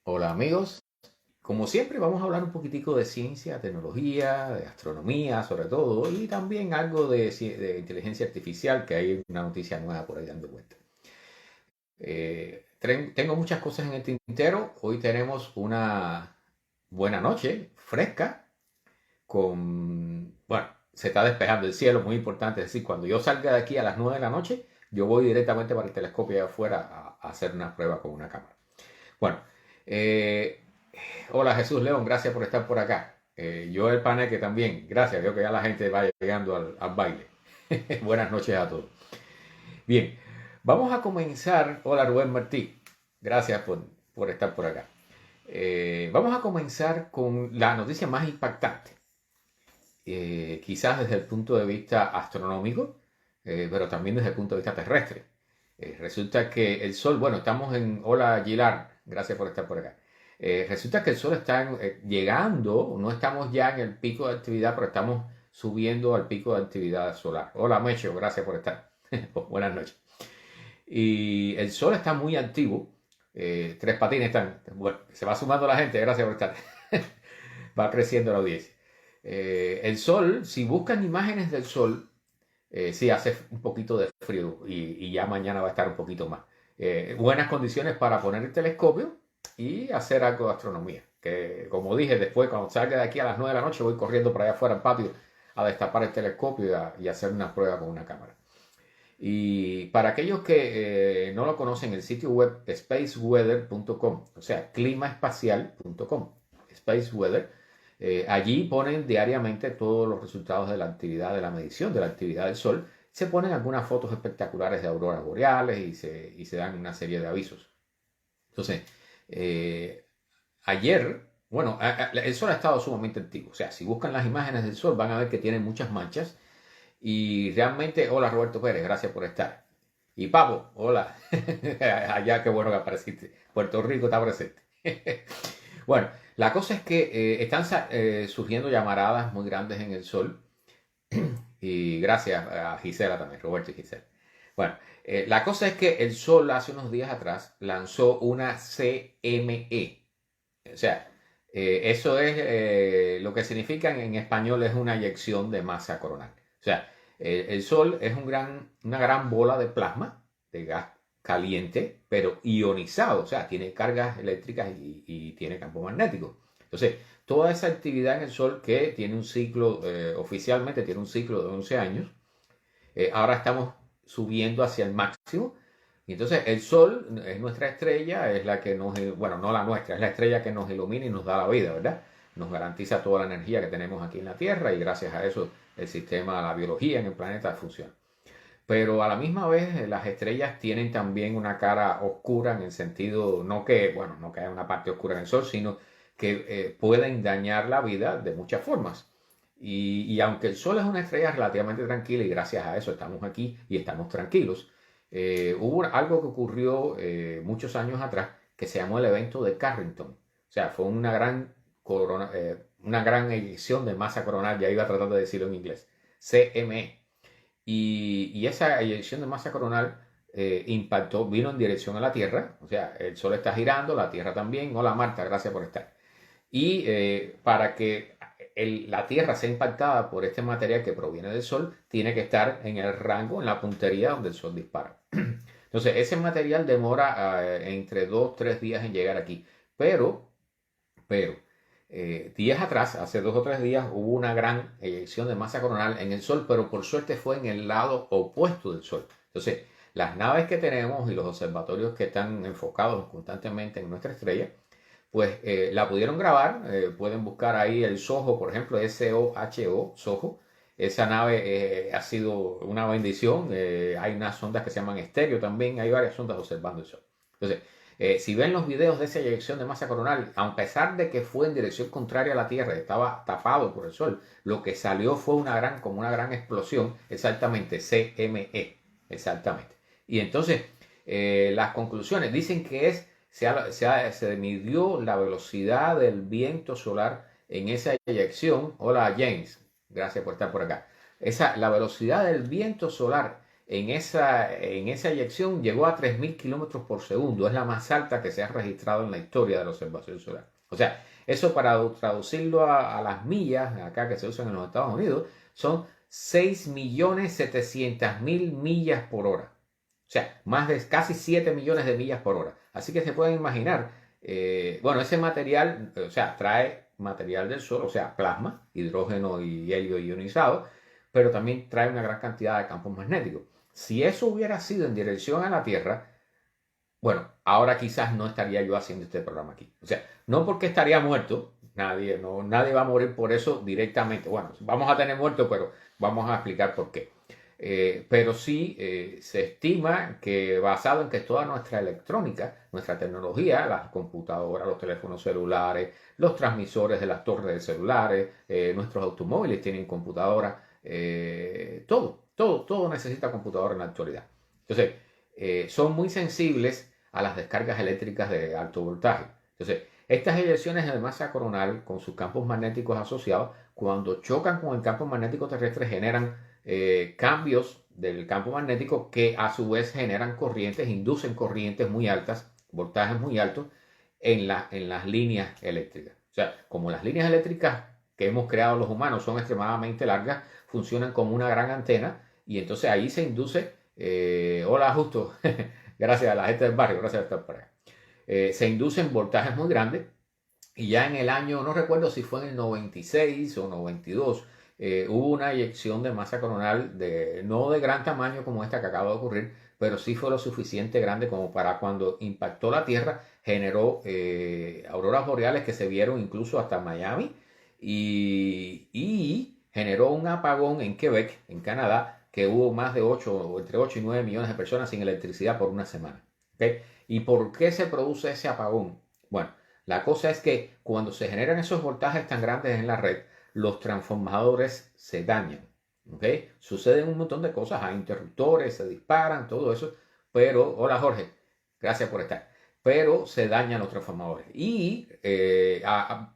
Hola amigos, como siempre vamos a hablar un poquitico de ciencia, tecnología, de astronomía sobre todo y también algo de inteligencia artificial que hay una noticia nueva por ahí dando vuelta. Tengo muchas cosas en el tintero, hoy tenemos una buena noche, fresca, bueno, se está despejando el cielo, muy importante, es decir, cuando yo salga de aquí a las 9 de la noche, yo voy directamente para el telescopio allá afuera a hacer una prueba con una cámara. Bueno, eh, hola Jesús León, gracias por estar por acá. Joel Paneque también, gracias, veo que ya la gente va llegando al baile. Buenas noches a todos. Bien, vamos a comenzar. Hola Rubén Martí, gracias por estar por acá. Vamos a comenzar con la noticia más impactante, quizás desde el punto de vista astronómico, pero también desde el punto de vista terrestre. Resulta que el Sol, bueno, estamos en Hola Gilar, gracias por estar por acá. Resulta que el Sol está llegando, no estamos ya en el pico de actividad, pero estamos subiendo al pico de actividad solar. Hola Mecho, gracias por estar. Buenas noches. Y el Sol está muy activo. Tres Patines están. Bueno, se va sumando la gente, gracias por estar. Va creciendo la audiencia. El Sol, si buscan imágenes del Sol, sí hace un poquito de frío y ya mañana va a estar un poquito más. Buenas condiciones para poner el telescopio y hacer algo de astronomía. Que como dije, después cuando salga de aquí a las 9 de la noche voy corriendo para allá afuera al patio a destapar el telescopio y a hacer una prueba con una cámara. Y para aquellos que no lo conocen, el sitio web spaceweather.com, o sea, climaespacial.com, spaceweather, allí ponen diariamente todos los resultados de la actividad, de la medición de la actividad del Sol. Se ponen algunas fotos espectaculares de auroras boreales y se dan una serie de avisos. Entonces, eh, ayer, bueno, el Sol ha estado sumamente activo. O sea, si buscan las imágenes del Sol van a ver que tiene muchas manchas y realmente, hola Roberto Pérez, gracias por estar. Y Papo, hola. Allá, qué bueno que apareciste. Puerto Rico está presente. Bueno, la cosa es que están surgiendo llamaradas muy grandes en el sol. Y gracias a Gisela también, Roberto y Gisela. Bueno, la cosa es que el Sol hace unos días atrás lanzó una CME. O sea, eso es lo que significa en español es una eyección de masa coronal. O sea, el Sol es una gran bola de plasma, de gas caliente, pero ionizado. O sea, tiene cargas eléctricas y tiene campo magnético. Entonces, toda esa actividad en el Sol que tiene un ciclo, oficialmente tiene un ciclo de 11 años, ahora estamos subiendo hacia el máximo. Y entonces el Sol es nuestra estrella, es la que nos, bueno, no la nuestra, es la estrella que nos ilumina y nos da la vida, ¿verdad? Nos garantiza toda la energía que tenemos aquí en la Tierra y gracias a eso el sistema, la biología en el planeta funciona. Pero a la misma vez las estrellas tienen también una cara oscura en el sentido, no que, bueno, no que haya una parte oscura en el Sol, sino que pueden dañar la vida de muchas formas. Y aunque el Sol es una estrella relativamente tranquila y gracias a eso estamos aquí y estamos tranquilos, hubo algo que ocurrió muchos años atrás que se llamó el evento de Carrington. O sea, fue una gran eyección de masa coronal, ya iba a tratar de decirlo en inglés, CME. Y esa eyección de masa coronal impactó, vino en dirección a la Tierra, o sea, el Sol está girando, la Tierra también. Hola Marta, gracias por estar. Y para que la Tierra sea impactada por este material que proviene del Sol, tiene que estar en el rango, en la puntería donde el Sol dispara. Entonces, ese material demora entre 2 o 3 días en llegar aquí. Pero, días atrás, hace 2 o 3 días, hubo una gran eyección de masa coronal en el Sol, pero por suerte fue en el lado opuesto del Sol. Entonces, las naves que tenemos y los observatorios que están enfocados constantemente en nuestra estrella, pues la pudieron grabar. Pueden buscar ahí el SOHO, por ejemplo, SOHO, SOHO. Esa nave ha sido una bendición. Hay unas sondas que se llaman estéreo también. Hay varias sondas observando el Sol. Entonces, si ven los videos de esa eyección de masa coronal, a pesar de que fue en dirección contraria a la Tierra, estaba tapado por el Sol, lo que salió fue como una gran explosión, exactamente, CME, exactamente. Y entonces, las conclusiones dicen que se midió la velocidad del viento solar en esa eyección. Hola James, gracias por estar por acá. La velocidad del viento solar en esa eyección llegó a 3.000 kilómetros por segundo. Es la más alta que se ha registrado en la historia de la observación solar. O sea, eso para traducirlo a las millas, acá que se usan en los Estados Unidos, son 6.700.000 millas por hora. O sea, más de casi 7 millones de millas por hora. Así que se pueden imaginar, bueno, ese material, o sea, trae material del Sol, o sea, plasma, hidrógeno y helio ionizado, pero también trae una gran cantidad de campos magnéticos. Si eso hubiera sido en dirección a la Tierra, bueno, ahora quizás no estaría yo haciendo este programa aquí. O sea, no porque estaría muerto, nadie va a morir por eso directamente. Bueno, vamos a tener muertos, pero vamos a explicar por qué. Pero sí se estima que basado en que toda nuestra electrónica, nuestra tecnología, las computadoras, los teléfonos celulares, los transmisores de las torres de celulares, nuestros automóviles tienen computadoras, todo necesita computadora en la actualidad. Entonces, son muy sensibles a las descargas eléctricas de alto voltaje. Entonces, estas eyecciones de masa coronal con sus campos magnéticos asociados, cuando chocan con el campo magnético terrestre, generan cambios del campo magnético que a su vez generan corrientes, inducen corrientes muy altas, voltajes muy altos en las líneas eléctricas. O sea, como las líneas eléctricas que hemos creado los humanos son extremadamente largas, funcionan como una gran antena y entonces ahí se induce, hola justo, gracias a la gente del barrio, gracias por estar por acá. Se inducen voltajes muy grandes y ya en el año, no recuerdo si fue en el 96 o 92, hubo una eyección de masa coronal no de gran tamaño como esta que acaba de ocurrir, pero sí fue lo suficiente grande como para cuando impactó la Tierra, generó auroras boreales que se vieron incluso hasta Miami y generó un apagón en Quebec, en Canadá, que hubo más de entre 8 y 9 millones de personas sin electricidad por una semana. ¿Okay? ¿Y por qué se produce ese apagón? Bueno, la cosa es que cuando se generan esos voltajes tan grandes en la red, los transformadores se dañan. ¿Okay? Suceden un montón de cosas, hay interruptores, se disparan, todo eso, pero, hola Jorge, gracias por estar, pero se dañan los transformadores. Y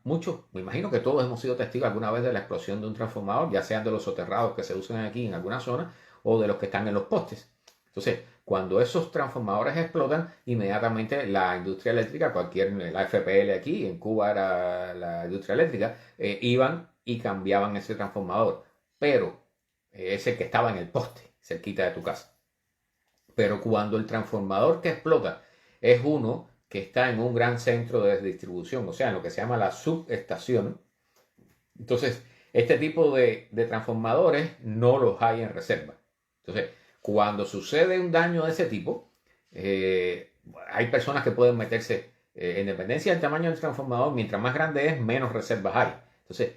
muchos, me imagino que todos hemos sido testigos alguna vez de la explosión de un transformador, ya sean de los soterrados que se usan aquí en alguna zona o de los que están en los postes. Entonces, cuando esos transformadores explotan, inmediatamente la industria eléctrica, la FPL aquí, en Cuba era la industria eléctrica, iban y cambiaban ese transformador, pero ese que estaba en el poste, cerquita de tu casa. Pero cuando el transformador que explota es uno que está en un gran centro de distribución, o sea, en lo que se llama la subestación, entonces este tipo de transformadores no los hay en reserva. Entonces, cuando sucede un daño de ese tipo, hay personas que pueden meterse, en dependencia del tamaño del transformador, mientras más grande es, menos reservas hay. Entonces,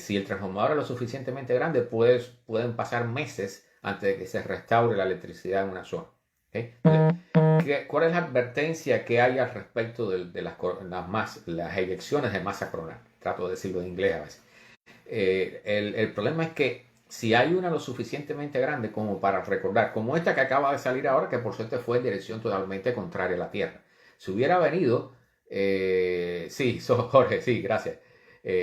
si el transformador es lo suficientemente grande, pueden pasar meses antes de que se restaure la electricidad en una zona. ¿Okay? Entonces, ¿cuál es la advertencia que hay al respecto de las eyecciones de masa coronal? Trato de decirlo en inglés a veces. El problema es que si hay una lo suficientemente grande como para recordar, como esta que acaba de salir ahora, que por suerte fue en dirección totalmente contraria a la Tierra. Si hubiera venido, sí, Jorge, sí, gracias.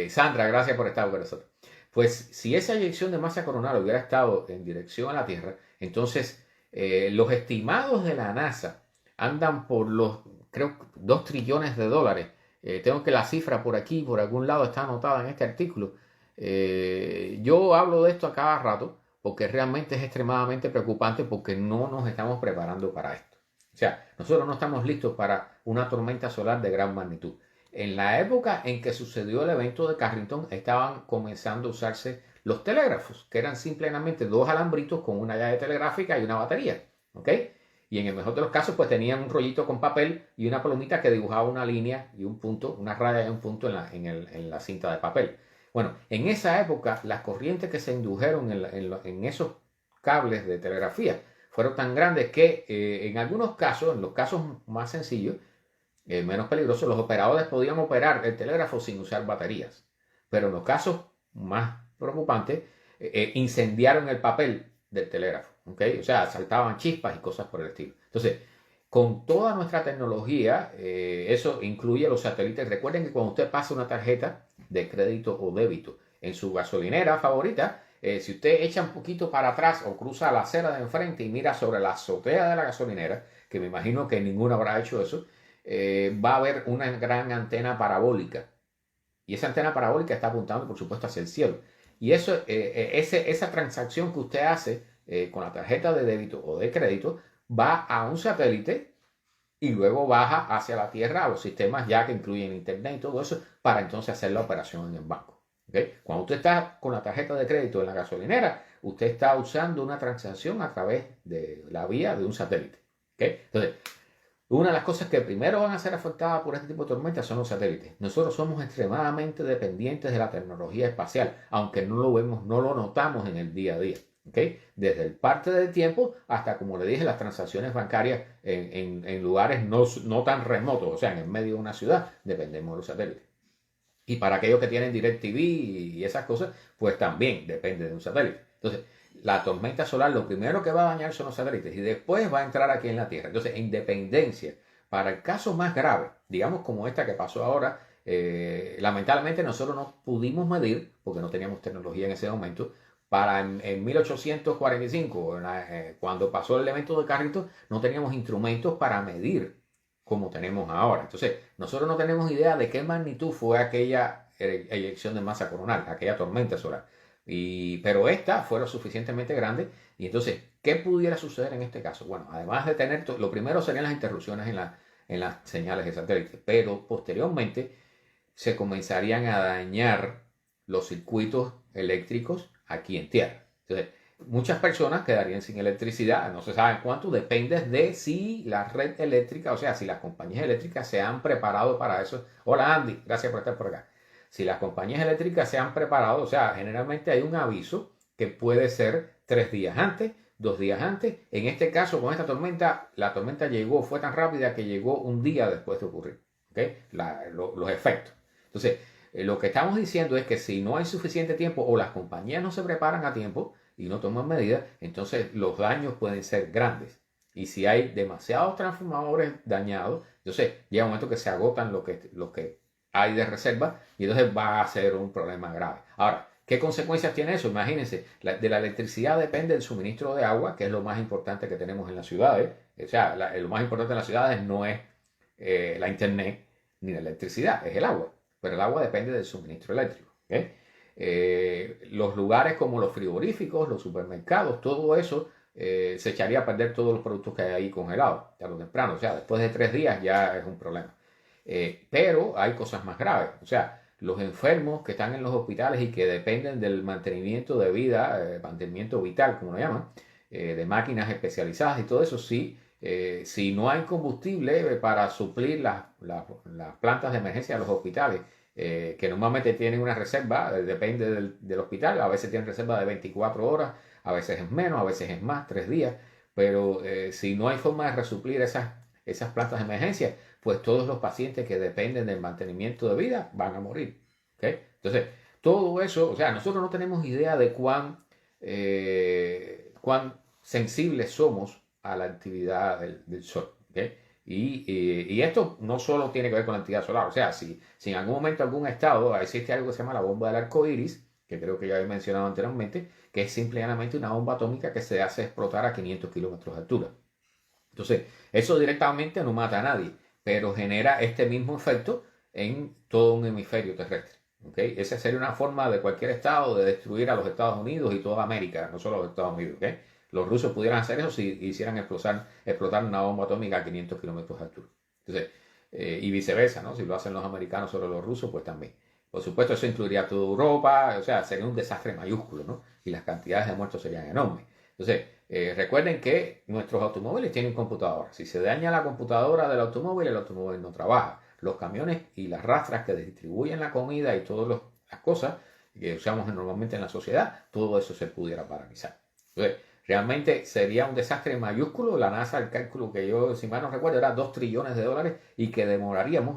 Sandra, gracias por estar con nosotros. Pues si esa eyección de masa coronal hubiera estado en dirección a la Tierra, entonces los estimados de la NASA andan por creo, 2 trillones de dólares. Tengo que la cifra por aquí, por algún lado está anotada en este artículo. Yo hablo de esto a cada rato porque realmente es extremadamente preocupante porque no nos estamos preparando para esto. O sea, nosotros no estamos listos para una tormenta solar de gran magnitud. En la época en que sucedió el evento de Carrington estaban comenzando a usarse los telégrafos, que eran simplemente 2 alambritos con una llave telegráfica y una batería. ¿Ok? Y en el mejor de los casos, pues tenían un rollito con papel y una plumita que dibujaba una línea y un punto, una raya y un punto en la cinta de papel. Bueno, en esa época las corrientes que se indujeron en esos cables de telegrafía fueron tan grandes que en algunos casos, en los casos más sencillos, menos peligrosos, los operadores podían operar el telégrafo sin usar baterías. Pero en los casos más preocupantes, incendiaron el papel del telégrafo. ¿Okay? O sea, saltaban chispas y cosas por el estilo. Entonces, con toda nuestra tecnología, eso incluye los satélites. Recuerden que cuando usted pasa una tarjeta de crédito o débito en su gasolinera favorita, si usted echa un poquito para atrás o cruza la acera de enfrente y mira sobre la azotea de la gasolinera, que me imagino que ninguno habrá hecho eso, va a haber una gran antena parabólica. Y esa antena parabólica está apuntando, por supuesto, hacia el cielo. Y esa transacción que usted hace con la tarjeta de débito o de crédito va a un satélite y luego baja hacia la Tierra a los sistemas ya que incluyen Internet y todo eso para entonces hacer la operación en el banco. ¿Okay? Cuando usted está con la tarjeta de crédito en la gasolinera, usted está usando una transacción a través de la vía de un satélite. ¿Okay? Entonces, una de las cosas que primero van a ser afectadas por este tipo de tormentas son los satélites. Nosotros somos extremadamente dependientes de la tecnología espacial, aunque no lo vemos, no lo notamos en el día a día. ¿Okay? Desde el parte del tiempo hasta, como le dije, las transacciones bancarias en lugares no tan remotos, o sea, en el medio de una ciudad, dependemos de los satélites. Y para aquellos que tienen DirecTV y esas cosas, pues también depende de un satélite. Entonces, la tormenta solar lo primero que va a dañar son los satélites y después va a entrar aquí en la Tierra. Entonces, en dependencia, para el caso más grave, digamos como esta que pasó ahora, lamentablemente nosotros no pudimos medir, porque no teníamos tecnología en ese momento, para en 1845, cuando pasó el evento de Carrington, no teníamos instrumentos para medir como tenemos ahora. Entonces, nosotros no tenemos idea de qué magnitud fue aquella eyección de masa coronal, aquella tormenta solar. Pero esta fue lo suficientemente grande. Y entonces, ¿qué pudiera suceder en este caso? Bueno, además de tener, lo primero serían las interrupciones en las señales de satélite, pero posteriormente se comenzarían a dañar los circuitos eléctricos aquí en tierra. Entonces, muchas personas quedarían sin electricidad, no se sabe cuánto, depende de si la red eléctrica, o sea, si las compañías eléctricas se han preparado para eso. Hola Andy, gracias por estar por acá. Si las compañías eléctricas se han preparado, o sea, generalmente hay un aviso que puede ser 3 días antes, 2 días antes. En este caso, con esta tormenta, la tormenta llegó, fue tan rápida que llegó un día después de ocurrir. ¿Okay? Los efectos. Entonces, lo que estamos diciendo es que si no hay suficiente tiempo o las compañías no se preparan a tiempo y no toman medidas, entonces los daños pueden ser grandes. Y si hay demasiados transformadores dañados, entonces llega un momento que se agotan lo que hay de reserva y entonces va a ser un problema grave. Ahora, ¿qué consecuencias tiene eso? Imagínense, de la electricidad depende el suministro de agua, que es lo más importante que tenemos en las ciudades. O sea, lo más importante en las ciudades no es la internet ni la electricidad, es el agua. Pero el agua depende del suministro eléctrico. ¿Okay? Los lugares como los frigoríficos, los supermercados, todo eso se echaría a perder todos los productos que hay ahí congelados, tarde o temprano. O sea, después de 3 días ya es un problema. Pero hay cosas más graves. O sea, los enfermos que están en los hospitales y que dependen del mantenimiento de vida, mantenimiento vital, como lo llaman, de máquinas especializadas y todo eso, sí. Si no hay combustible para suplir las plantas de emergencia de los hospitales, que normalmente tienen una reserva, depende del hospital, a veces tienen reserva de 24 horas, a veces es menos, a veces es más, 3 días, pero si no hay forma de resuplir esas plantas de emergencia, pues todos los pacientes que dependen del mantenimiento de vida van a morir. ¿Okay? Entonces, todo eso, o sea, nosotros no tenemos idea de cuán sensibles somos a la actividad del sol. ¿Okay? Y esto no solo tiene que ver con la actividad solar, o sea, si en algún momento algún estado existe algo que se llama la bomba del arco iris, que creo que ya he mencionado anteriormente, que es simplemente una bomba atómica que se hace explotar a 500 kilómetros de altura. Entonces, eso directamente no mata a nadie, pero genera este mismo efecto en todo un hemisferio terrestre. ¿Okay? Esa sería una forma de cualquier estado de destruir a los Estados Unidos y toda América, no solo los Estados Unidos. ¿Okay? Los rusos pudieran hacer eso si hicieran explotar una bomba atómica a 500 kilómetros de altura. Entonces, y viceversa, ¿no? Si lo hacen los americanos sobre los rusos, pues también. Por supuesto, eso incluiría toda Europa, o sea, sería un desastre mayúsculo, ¿no? Y las cantidades de muertos serían enormes. Entonces, recuerden que nuestros automóviles tienen computadora. Si se daña la computadora del automóvil, el automóvil no trabaja. Los camiones y las rastras que distribuyen la comida y todas las cosas que usamos normalmente en la sociedad, todo eso se pudiera paralizar. Entonces, realmente sería un desastre mayúsculo. La NASA, el cálculo que yo, si mal no recuerdo, era $2 trillones y que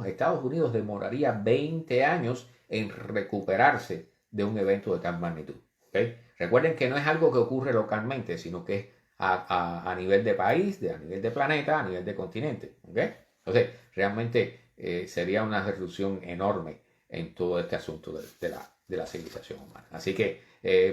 Estados Unidos demoraría 20 años en recuperarse de un evento de tal magnitud. ¿Okay? Recuerden que no es algo que ocurre localmente, sino que es a nivel de país, a nivel de planeta, a nivel de continente. ¿Okay? Entonces, realmente sería una disrupción enorme en todo este asunto de de la civilización humana. Así que,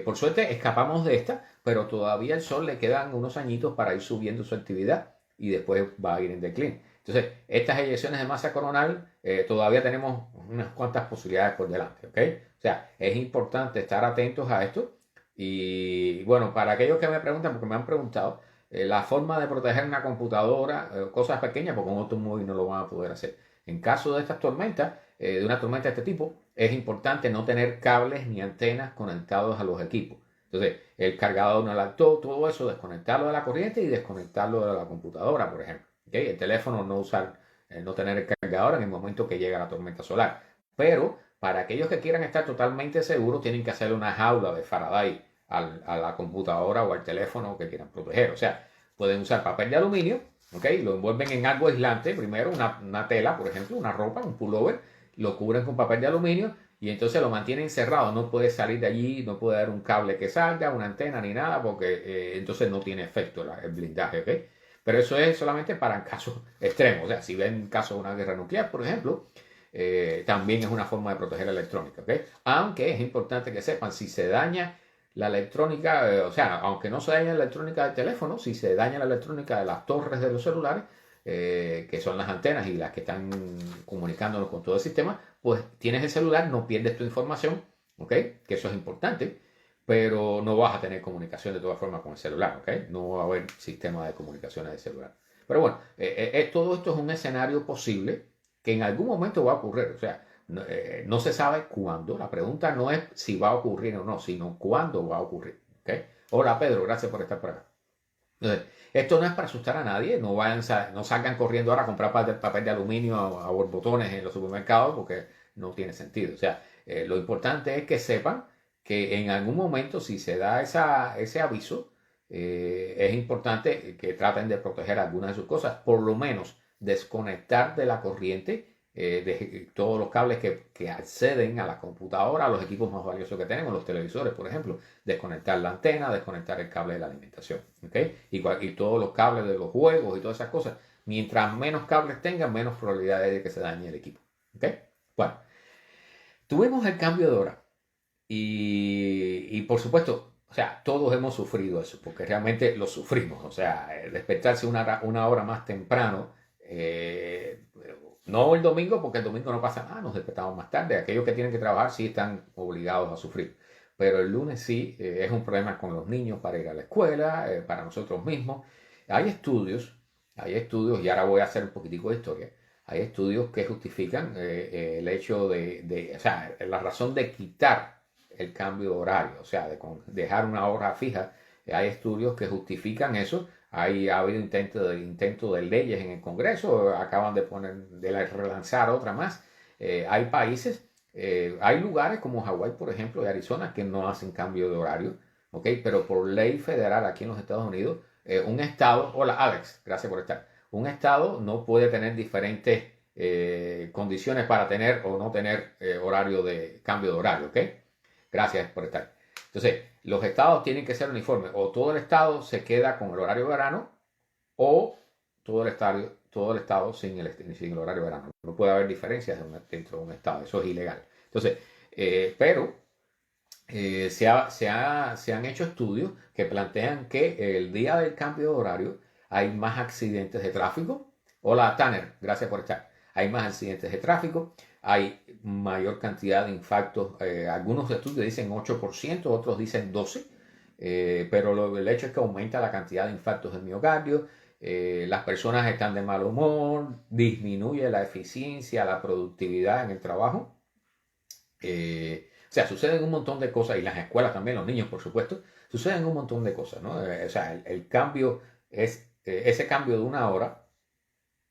por suerte, escapamos de esta, pero todavía el Sol le quedan unos añitos para ir subiendo su actividad y después va a ir en declive. Entonces, estas eyecciones de masa coronal todavía tenemos unas cuantas posibilidades por delante, ¿ok? O sea, es importante estar atentos a esto. Y bueno, para aquellos que me preguntan, porque me han preguntado, la forma de proteger una computadora, cosas pequeñas, porque un automóvil no lo van a poder hacer. En caso de estas tormentas, de una tormenta de este tipo, es importante no tener cables ni antenas conectados a los equipos. Entonces, el cargador, una laptop, todo eso, desconectarlo de la corriente y desconectarlo de la computadora, por ejemplo. ¿Okay? El teléfono no usar, no tener el cargador en el momento que llega la tormenta solar. Pero para aquellos que quieran estar totalmente seguros, tienen que hacer una jaula de Faraday a la computadora o al teléfono que quieran proteger. O sea, pueden usar papel de aluminio, ¿ok? Lo envuelven en algo aislante, primero una tela, por ejemplo, una ropa, un pullover, lo cubren con papel de aluminio y entonces lo mantienen cerrado. No puede salir de allí, no puede haber un cable que salga, una antena ni nada, porque entonces no tiene efecto el blindaje, ¿ok? Pero eso es solamente para casos extremos. O sea, si ven caso de una guerra nuclear, por ejemplo, también es una forma de proteger la electrónica, ¿ok? Aunque es importante que sepan, si se daña la electrónica, o sea, aunque no se daña la electrónica del teléfono, si se daña la electrónica de las torres de los celulares, que son las antenas y las que están comunicándonos con todo el sistema, pues tienes el celular, no pierdes tu información, ¿ok? Que eso es importante, pero no vas a tener comunicación de todas formas con el celular, ¿ok? No va a haber sistema de comunicaciones de celular. Pero bueno, todo esto es un escenario posible que en algún momento va a ocurrir, o sea, no se sabe cuándo. La pregunta no es si va a ocurrir o no, sino cuándo va a ocurrir. ¿Okay? Hola Pedro, gracias por estar por acá. Entonces, esto no es para asustar a nadie, no salgan corriendo ahora a comprar papel de aluminio a borbotones en los supermercados porque no tiene sentido. O sea, lo importante es que sepan que en algún momento, si se da ese aviso, es importante que traten de proteger algunas de sus cosas, por lo menos desconectar de la corriente de todos los cables que acceden a la computadora, a los equipos más valiosos que tenemos, los televisores, por ejemplo, desconectar la antena, desconectar el cable de la alimentación, ¿okay? Y todos los cables de los juegos y todas esas cosas. Mientras menos cables tengan, menos probabilidad hay de que se dañe el equipo, ¿okay? Bueno, tuvimos el cambio de hora y por supuesto, o sea, todos hemos sufrido eso, porque realmente lo sufrimos, o sea, despertarse una hora más temprano, no el domingo, porque el domingo no pasa nada, nos despertamos más tarde. Aquellos que tienen que trabajar sí están obligados a sufrir. Pero el lunes sí es un problema con los niños para ir a la escuela, para nosotros mismos. Hay estudios, y ahora voy a hacer un poquitico de historia. Hay estudios que justifican el hecho o sea, la razón de quitar el cambio de horario, o sea, de dejar una hora fija. Hay estudios que justifican eso. Ha habido intento de leyes en el Congreso, acaban de relanzar otra más. Hay países, hay lugares como Hawái, por ejemplo, y Arizona, que no hacen cambio de horario, ¿ok? Pero por ley federal aquí en los Estados Unidos, un estado, hola Alex, gracias por estar, un estado no puede tener diferentes condiciones para tener o no tener horario de cambio de horario, ¿ok? Gracias por estar. Entonces, los estados tienen que ser uniformes. O todo el estado se queda con el horario de verano o todo el estado sin el horario de verano. No puede haber diferencias dentro de un estado. Eso es ilegal. Entonces, pero se han hecho estudios que plantean que el día del cambio de horario hay más accidentes de tráfico. Hola Tanner, gracias por estar. Hay más accidentes de tráfico, hay mayor cantidad de infartos. Algunos estudios dicen 8%, otros dicen 12%, pero el hecho es que aumenta la cantidad de infartos del miocardio, las personas están de mal humor, disminuye la eficiencia, la productividad en el trabajo. O sea, suceden un montón de cosas, y las escuelas también, los niños, por supuesto, suceden un montón de cosas, ¿no? O sea, el cambio ese cambio de una hora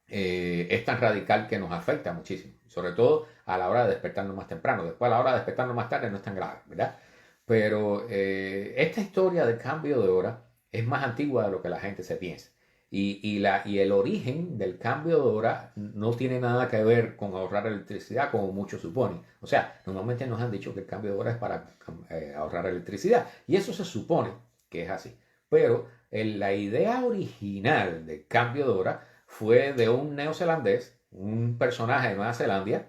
es tan radical que nos afecta muchísimo, sobre todo a la hora de despertarnos más temprano. Después a la hora de despertarnos más tarde no es tan grave, ¿verdad? Pero esta historia del cambio de hora es más antigua de lo que la gente se piensa. Y el origen del cambio de hora no tiene nada que ver con ahorrar electricidad como muchos suponen. O sea, normalmente nos han dicho que el cambio de hora es para ahorrar electricidad. Y eso se supone que es así. Pero la idea original del cambio de hora fue de un neozelandés, un personaje de Nueva Zelanda,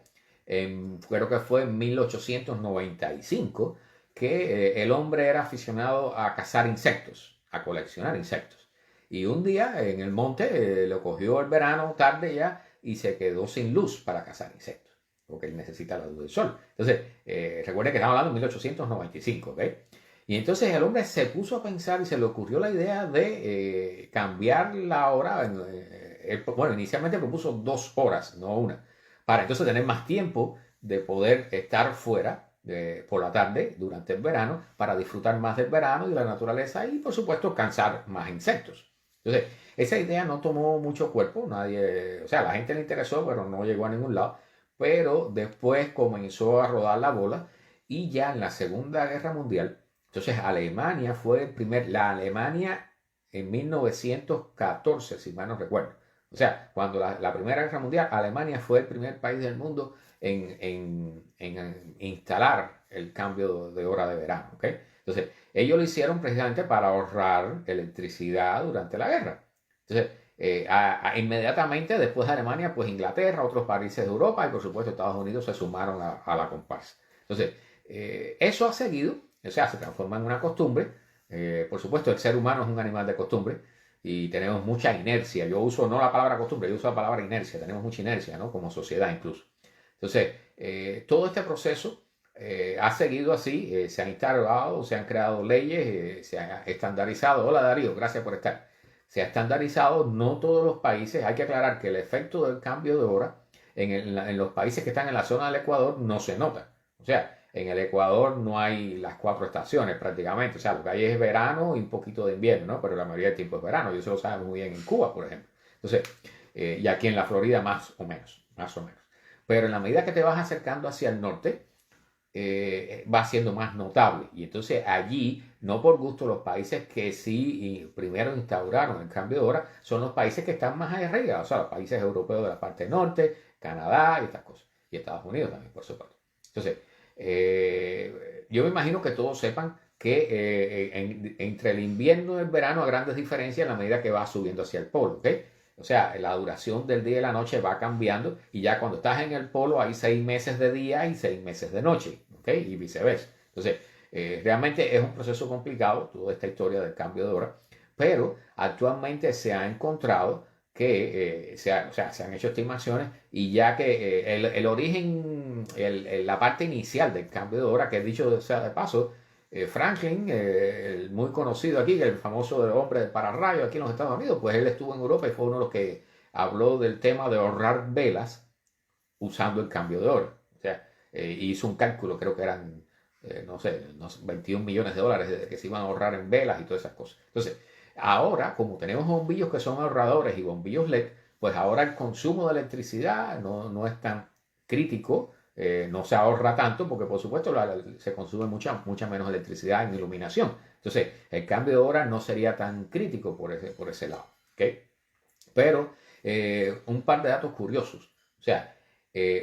creo que fue en 1895, que el hombre era aficionado a cazar insectos, a coleccionar insectos. Y un día en el monte lo cogió el verano tarde ya y se quedó sin luz para cazar insectos, porque él necesita la luz del sol. Entonces, recuerde que estamos hablando de 1895, ¿ok? Y entonces el hombre se puso a pensar y se le ocurrió la idea de cambiar la hora. Bueno, inicialmente propuso 2 horas, no una, para entonces tener más tiempo de poder estar fuera por la tarde durante el verano para disfrutar más del verano y de la naturaleza y por supuesto cazar más insectos. Entonces, esa idea no tomó mucho cuerpo, nadie, o sea, a la gente le interesó, pero no llegó a ningún lado. Pero después comenzó a rodar la bola y ya en la Segunda Guerra Mundial, entonces Alemania fue la Alemania en 1914, si mal no recuerdo. O sea, cuando la Primera Guerra Mundial, Alemania fue el primer país del mundo en instalar el cambio de hora de verano. ¿Ok? Entonces, ellos lo hicieron precisamente para ahorrar electricidad durante la guerra. Entonces, inmediatamente después de Alemania, pues Inglaterra, otros países de Europa y por supuesto Estados Unidos se sumaron a la comparsa. Entonces, eso ha seguido, o sea, se transforma en una costumbre. Por supuesto, el ser humano es un animal de costumbre y tenemos mucha inercia. Yo uso no la palabra costumbre, yo uso la palabra inercia. Tenemos mucha inercia, ¿no? Como sociedad incluso. Entonces, todo este proceso ha seguido así, se han instalado, se han creado leyes, se ha estandarizado. Hola Darío, gracias por estar. Se ha estandarizado, no todos los países. Hay que aclarar que el efecto del cambio de hora en los países que están en la zona del Ecuador no se nota. O sea, en el Ecuador no hay las 4 estaciones prácticamente. O sea, lo que hay es verano y un poquito de invierno, ¿no? Pero la mayoría del tiempo es verano. Y eso lo sabemos muy bien en Cuba, por ejemplo. Entonces, y aquí en la Florida más o menos, más o menos. Pero en la medida que te vas acercando hacia el norte, va siendo más notable. Y entonces allí, no por gusto, los países que sí primero instauraron el cambio de hora son los países que están más arriba, o sea, los países europeos de la parte norte, Canadá y estas cosas. Y Estados Unidos también, por supuesto. Entonces, yo me imagino que todos sepan que entre el invierno y el verano hay grandes diferencias en la medida que va subiendo hacia el polo, ¿ok? O sea, la duración del día y la noche va cambiando y ya cuando estás en el polo hay 6 meses de día y 6 meses de noche, ¿ok? Y viceversa. Entonces, realmente es un proceso complicado toda esta historia del cambio de hora, pero actualmente se ha encontrado que o sea, se han hecho estimaciones y ya que el origen, la parte inicial del cambio de hora, que he dicho sea de paso, Franklin, el muy conocido aquí, el famoso hombre de pararrayos aquí en los Estados Unidos, pues él estuvo en Europa y fue uno de los que habló del tema de ahorrar velas usando el cambio de hora. O sea, hizo un cálculo, creo que eran, no sé, unos 21 millones de dólares que se iban a ahorrar en velas y todas esas cosas. Entonces, ahora, como tenemos bombillos que son ahorradores y bombillos LED, pues ahora el consumo de electricidad no es tan crítico, no se ahorra tanto porque por supuesto se consume mucha menos electricidad en iluminación. Entonces el cambio de hora no sería tan crítico por ese lado. ¿Okay? Pero un par de datos curiosos. O sea,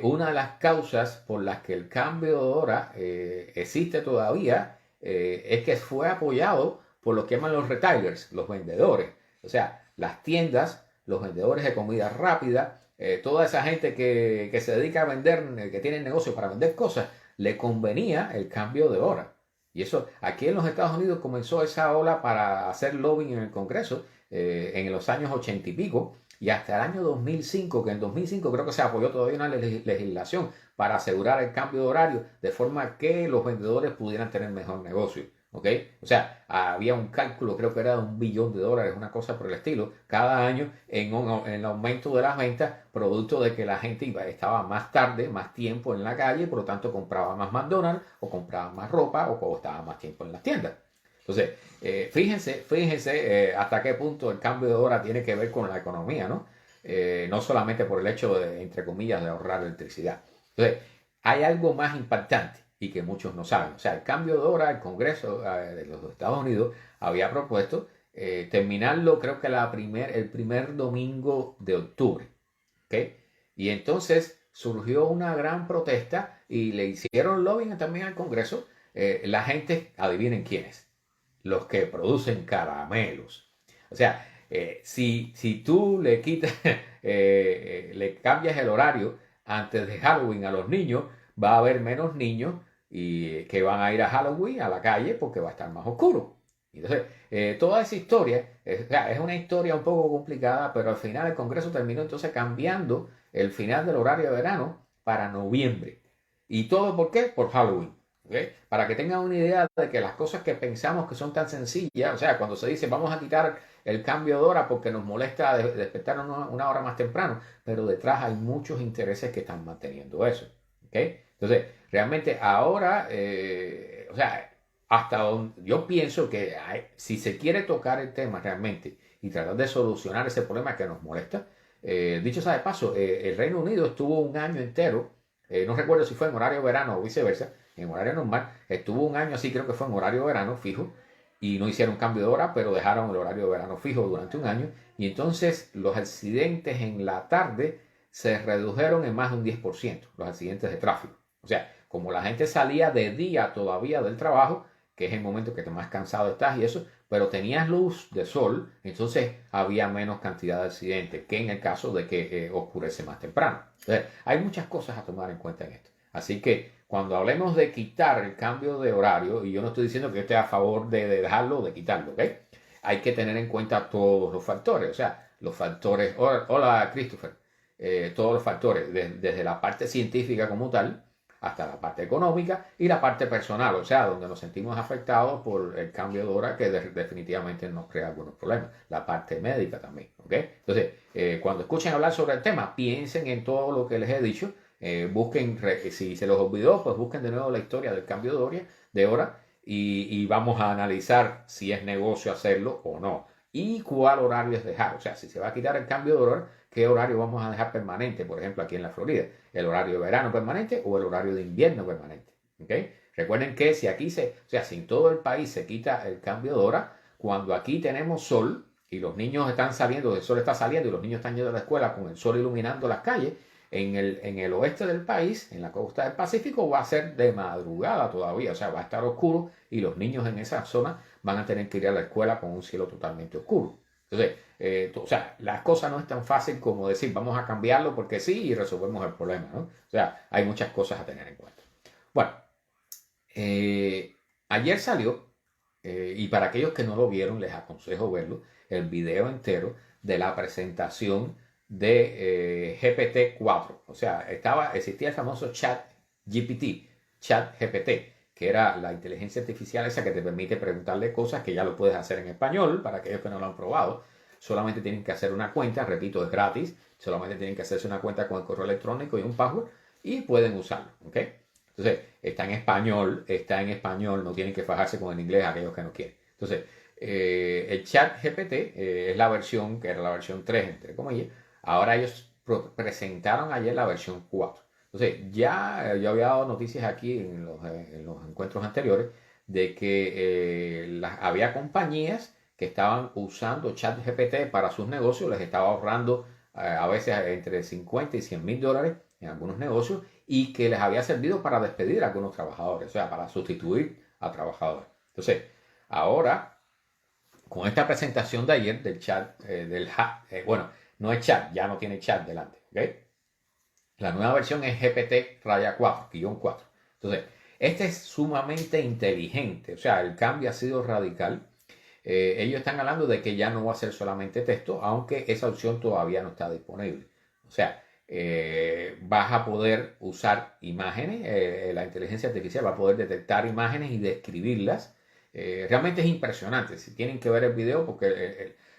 una de las causas por las que el cambio de hora existe todavía es que fue apoyado por lo que llaman los retailers, los vendedores. O sea, las tiendas, los vendedores de comida rápida, toda esa gente que se dedica a vender, que tiene negocio para vender cosas, le convenía el cambio de hora. Y eso, aquí en los Estados Unidos comenzó esa ola para hacer lobbying en el Congreso en los años 80 y pico, y hasta el año 2005, que en 2005 creo que se apoyó todavía una legislación para asegurar el cambio de horario de forma que los vendedores pudieran tener mejor negocio. ¿Ok? O sea, había un cálculo, creo que era de $1 billón, una cosa por el estilo, cada año en el aumento de las ventas, producto de que la gente estaba más tarde, más tiempo en la calle, y por lo tanto compraba más McDonald's, o compraba más ropa, o estaba más tiempo en las tiendas. Entonces, fíjense hasta qué punto el cambio de hora tiene que ver con la economía, ¿no? No solamente por el hecho de, entre comillas, de ahorrar electricidad. Entonces, hay algo más impactante y que muchos no saben. O sea, el cambio de hora, el Congreso de los Estados Unidos había propuesto terminarlo, creo que el primer domingo de octubre. ¿Okay? Y entonces surgió una gran protesta y le hicieron lobbying también al Congreso. La gente, adivinen quiénes, los que producen caramelos. O sea, si tú le quitas, le cambias el horario antes de Halloween a los niños, va a haber menos niños y que van a ir a Halloween a la calle porque va a estar más oscuro. Entonces, toda esa historia es una historia un poco complicada, pero al final el Congreso terminó entonces cambiando el final del horario de verano para noviembre. ¿Y todo por qué? Por Halloween. ¿Okay? Para que tengan una idea de que las cosas que pensamos que son tan sencillas, o sea, cuando se dice vamos a quitar el cambio de hora porque nos molesta despertar una hora más temprano, pero detrás hay muchos intereses que están manteniendo eso. ¿Okay? Entonces, realmente ahora, o sea, hasta donde yo pienso que si se quiere tocar el tema realmente y tratar de solucionar ese problema que nos molesta, dicho sea de paso, el Reino Unido estuvo un año entero, no recuerdo si fue en horario verano o viceversa, en horario normal, estuvo un año así, creo que fue en horario verano fijo, y no hicieron cambio de hora, pero dejaron el horario de verano fijo durante un año, y entonces los accidentes en la tarde se redujeron en más de un 10%, los accidentes de tráfico. O sea, como la gente salía de día todavía del trabajo, que es el momento que más cansado estás y eso, pero tenías luz de sol, entonces había menos cantidad de accidentes que en el caso de que oscurece más temprano. Entonces, hay muchas cosas a tomar en cuenta en esto. Así que cuando hablemos de quitar el cambio de horario, y yo no estoy diciendo que yo esté a favor de dejarlo o de quitarlo, ¿ok? Hay que tener en cuenta todos los factores, o sea, los factores, hola Christopher, todos los factores, desde la parte científica como tal, hasta la parte económica y la parte personal, o sea, donde nos sentimos afectados por el cambio de hora que definitivamente nos crea algunos problemas. La parte médica también, ¿ok? Entonces, cuando escuchen hablar sobre el tema, piensen en todo lo que les he dicho, busquen, si se los olvidó, pues busquen de nuevo la historia del cambio de hora y vamos a analizar si es negocio hacerlo o no y cuál horario es dejar, o sea, si se va a quitar el cambio de hora, qué horario vamos a dejar permanente, por ejemplo, aquí en la Florida, el horario de verano permanente o el horario de invierno permanente. ¿Okay? Recuerden que si aquí o sea, si en todo el país se quita el cambio de hora, cuando aquí tenemos sol y los niños están saliendo, el sol está saliendo y los niños están yendo a la escuela con el sol iluminando las calles, en el oeste del país, en la costa del Pacífico, va a ser de madrugada todavía, o sea, va a estar oscuro y los niños en esa zona van a tener que ir a la escuela con un cielo totalmente oscuro. Entonces, o sea, la cosa no es tan fácil como decir vamos a cambiarlo porque sí y resolvemos el problema, ¿no? O sea, hay muchas cosas a tener en cuenta. Bueno, ayer salió, y para aquellos que no lo vieron, les aconsejo verlo, el video entero de la presentación de GPT-4. O sea, existía el famoso Chat GPT, que era la inteligencia artificial esa que te permite preguntarle cosas que ya lo puedes hacer en español, para aquellos que no lo han probado. Solamente tienen que hacer una cuenta, repito, es gratis. Solamente tienen que hacerse una cuenta con el correo electrónico y un password y pueden usarlo, ¿ok? Entonces, está en español, no tienen que fajarse con el inglés aquellos que no quieren. Entonces, el chat GPT es la versión, que era la versión 3, entre comillas. Ahora ellos presentaron ayer la versión 4. Entonces, ya yo había dado noticias aquí en los encuentros anteriores de que había compañías que estaban usando ChatGPT para sus negocios, les estaba ahorrando a veces entre 50 y 100 mil dólares en algunos negocios y que les había servido para despedir a algunos trabajadores, o sea, para sustituir a trabajadores. Entonces, ahora, con esta presentación de ayer del chat, bueno, no es chat, ya no tiene chat delante, ¿ok? La nueva versión es GPT-4, guión 4. Entonces, este es sumamente inteligente, o sea, el cambio ha sido radical. Ellos están hablando de que ya no va a ser solamente texto, aunque esa opción todavía no está disponible. O sea, vas a poder usar imágenes, la inteligencia artificial va a poder detectar imágenes y describirlas. Realmente es impresionante. Si tienen que ver el video,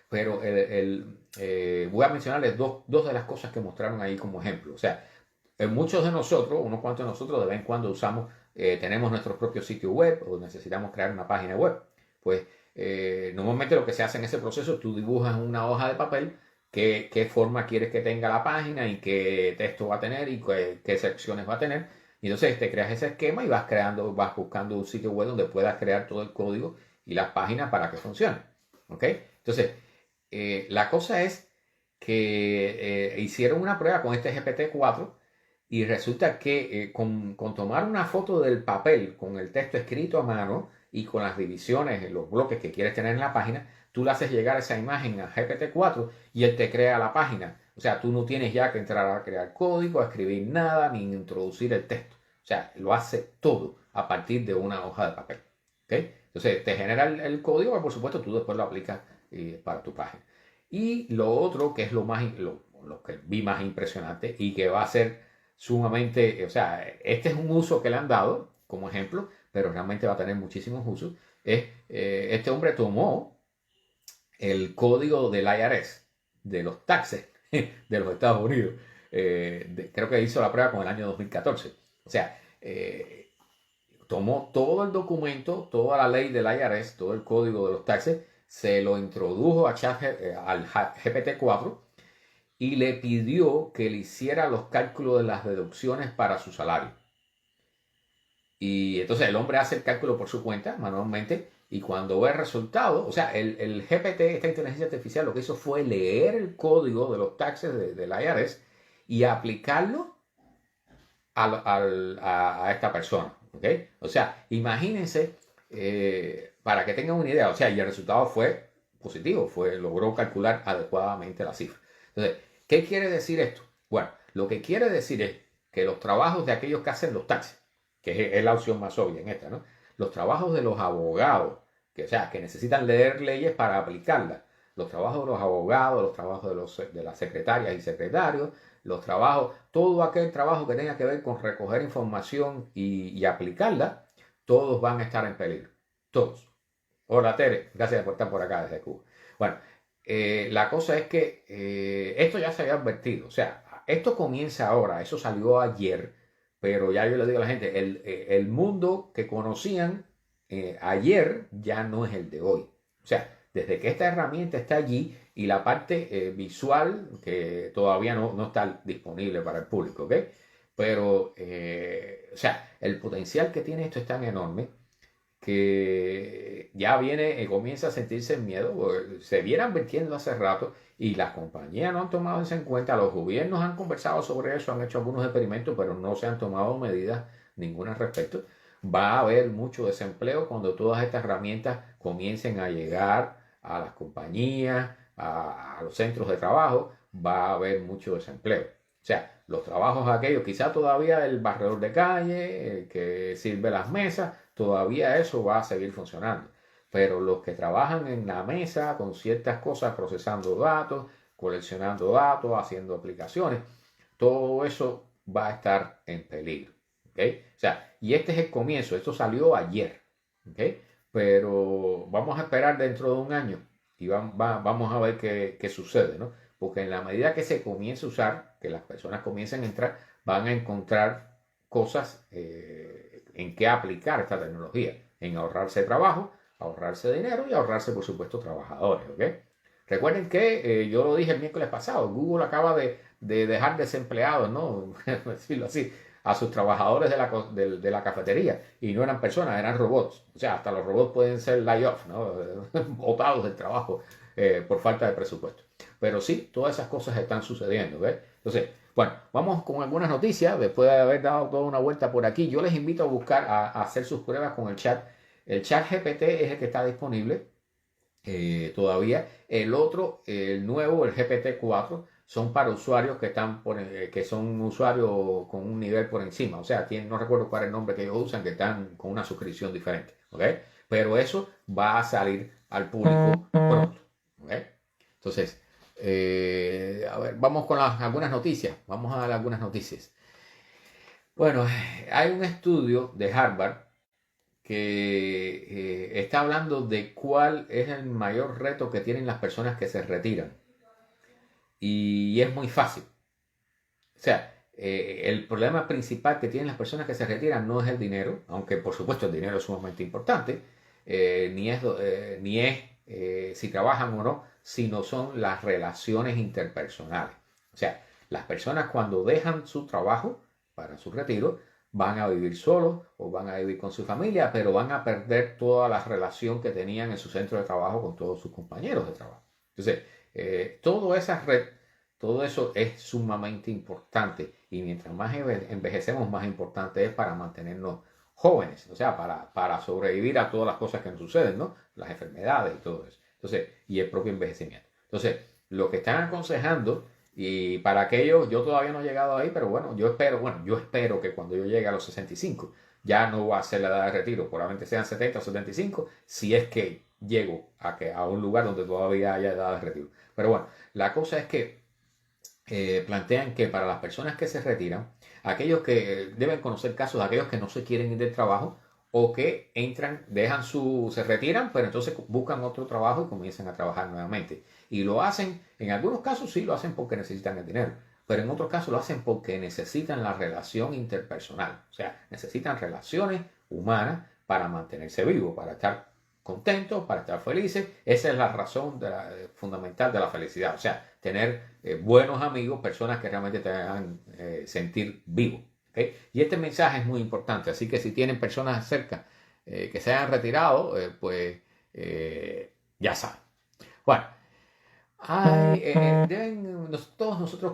pero voy a mencionarles dos de las cosas que mostraron ahí como ejemplo. O sea, muchos de nosotros, unos cuantos de nosotros, de vez en cuando tenemos nuestro propio sitio web o necesitamos crear una página web. Pues normalmente lo que se hace en ese proceso, tú dibujas una hoja de papel, qué forma quieres que tenga la página y qué texto va a tener y qué secciones va a tener. Y entonces te creas ese esquema y vas buscando un sitio web donde puedas crear todo el código y las páginas para que funcione. ¿Ok? Entonces, la cosa es que hicieron una prueba con este GPT-4 y resulta que con tomar una foto del papel con el texto escrito a mano y con las divisiones, los bloques que quieres tener en la página, tú le haces llegar esa imagen a GPT-4 y él te crea la página O sea, tú no tienes ya que entrar a crear código, a escribir nada, ni introducir el texto. O sea, lo hace todo a partir de una hoja de papel. ¿Okay? Entonces, te genera el código que, por supuesto, tú después lo aplicas para tu página. Y lo otro, que es lo que vi más impresionante y que va a ser sumamente, o sea, este es un uso que le han dado como ejemplo, pero realmente va a tener muchísimos usos, es este hombre tomó el código del IRS, de los taxes de los Estados Unidos. Creo que hizo la prueba con el año 2014. O sea, tomó todo el documento, toda la ley del IRS, todo el código de los taxes, se lo introdujo al GPT-4 y le pidió que le hiciera los cálculos de las deducciones para su salario. Y entonces el hombre hace el cálculo por su cuenta, manualmente, y cuando ve el resultado, o sea, el GPT, esta inteligencia artificial, lo que hizo fue leer el código de los taxes del IRS y aplicarlo a esta persona. ¿Okay? O sea, imagínense, para que tengan una idea, o sea, y el resultado fue positivo, logró calcular adecuadamente la cifra. Entonces, ¿qué quiere decir esto? Bueno, lo que quiere decir es que los trabajos de aquellos que hacen los taxes, que es la opción más obvia en esta, ¿no? Los trabajos de los abogados, o sea, que necesitan leer leyes para aplicarlas, los trabajos de los abogados, los trabajos de las secretarias y secretarios, los trabajos, todo aquel trabajo que tenga que ver con recoger información y aplicarla, todos van a estar en peligro. Todos. Hola Tere, gracias por estar por acá desde Cuba. Bueno, la cosa es que esto ya se había advertido, o sea, esto comienza ahora, eso salió ayer, pero ya yo le digo a la gente, el mundo que conocían ayer ya no es el de hoy. O sea, desde que esta herramienta está allí y la parte visual que todavía no está disponible para el público, ¿ok? Pero, o sea, el potencial que tiene esto es tan enorme que ya comienza a sentirse el miedo, se viene advirtiendo hace rato y las compañías no han tomado eso en cuenta, los gobiernos han conversado sobre eso, han hecho algunos experimentos, pero no se han tomado medidas ninguna al respecto. Va a haber mucho desempleo cuando todas estas herramientas comiencen a llegar a las compañías, a los centros de trabajo, va a haber mucho desempleo. O sea, los trabajos aquellos, quizá todavía el barredor de calle, el que sirve las mesas, todavía eso va a seguir funcionando. Pero los que trabajan en la mesa con ciertas cosas, procesando datos, coleccionando datos, haciendo aplicaciones, todo eso va a estar en peligro. ¿Okay? O sea, y este es el comienzo, esto salió ayer. ¿Okay? Pero vamos a esperar dentro de un año y vamos a ver qué sucede, ¿no? Porque en la medida que se comience a usar, que las personas comiencen a entrar, van a encontrar cosas en qué aplicar esta tecnología, en ahorrarse trabajo, ahorrarse dinero y ahorrarse, por supuesto, trabajadores. ¿Okay? Recuerden que yo lo dije el miércoles pasado, Google acaba de dejar desempleados, ¿no? Decirlo así, a sus trabajadores de la cafetería y no eran personas, eran robots. O sea, hasta los robots pueden ser lay-off, ¿no? Botados del trabajo por falta de presupuesto. Pero sí, todas esas cosas están sucediendo, ¿ves? Entonces, bueno, vamos con algunas noticias. Después de haber dado toda una vuelta por aquí, yo les invito a buscar, a hacer sus pruebas con el chat. El chat GPT es el que está disponible todavía. El otro, el nuevo, el GPT-4, son para usuarios que son usuarios con un nivel por encima. O sea, no recuerdo cuál es el nombre que ellos usan, que están con una suscripción diferente. ¿Ok? Pero eso va a salir al público pronto. ¿Ok? Entonces, a ver, vamos con algunas noticias. Vamos a dar algunas noticias. Bueno, hay un estudio de Harvard que está hablando de cuál es el mayor reto que tienen las personas que se retiran. Y es muy fácil. O sea, el problema principal que tienen las personas que se retiran no es el dinero, aunque por supuesto el dinero es sumamente importante, ni es si trabajan o no, sino son las relaciones interpersonales. O sea, las personas cuando dejan su trabajo para su retiro, van a vivir solos o van a vivir con su familia, pero van a perder toda la relación que tenían en su centro de trabajo con todos sus compañeros de trabajo. Entonces, todo eso es sumamente importante y mientras más envejecemos, más importante es para mantenernos jóvenes, o sea, para sobrevivir a todas las cosas que nos suceden, ¿no? Las enfermedades y todo eso. Entonces, y el propio envejecimiento. Entonces, lo que están aconsejando Y para aquellos, yo todavía no he llegado ahí, pero yo espero que cuando yo llegue a los 65 ya no va a ser la edad de retiro, probablemente sean 70 o 75, si es que llego a un lugar donde todavía haya edad de retiro. Pero bueno, la cosa es que plantean que para las personas que se retiran, aquellos que deben conocer casos de aquellos que no se quieren ir del trabajo o que entran, se retiran, pero entonces buscan otro trabajo y comienzan a trabajar nuevamente. Y lo hacen, en algunos casos sí lo hacen porque necesitan el dinero, pero en otros casos lo hacen porque necesitan la relación interpersonal. O sea, necesitan relaciones humanas para mantenerse vivos, para estar contentos, para estar felices. Esa es la razón fundamental de la felicidad. O sea, tener buenos amigos, personas que realmente te hagan sentir vivo. ¿Okay? Y este mensaje es muy importante. Así que si tienen personas cerca que se hayan retirado, pues ya saben. Bueno, todos nosotros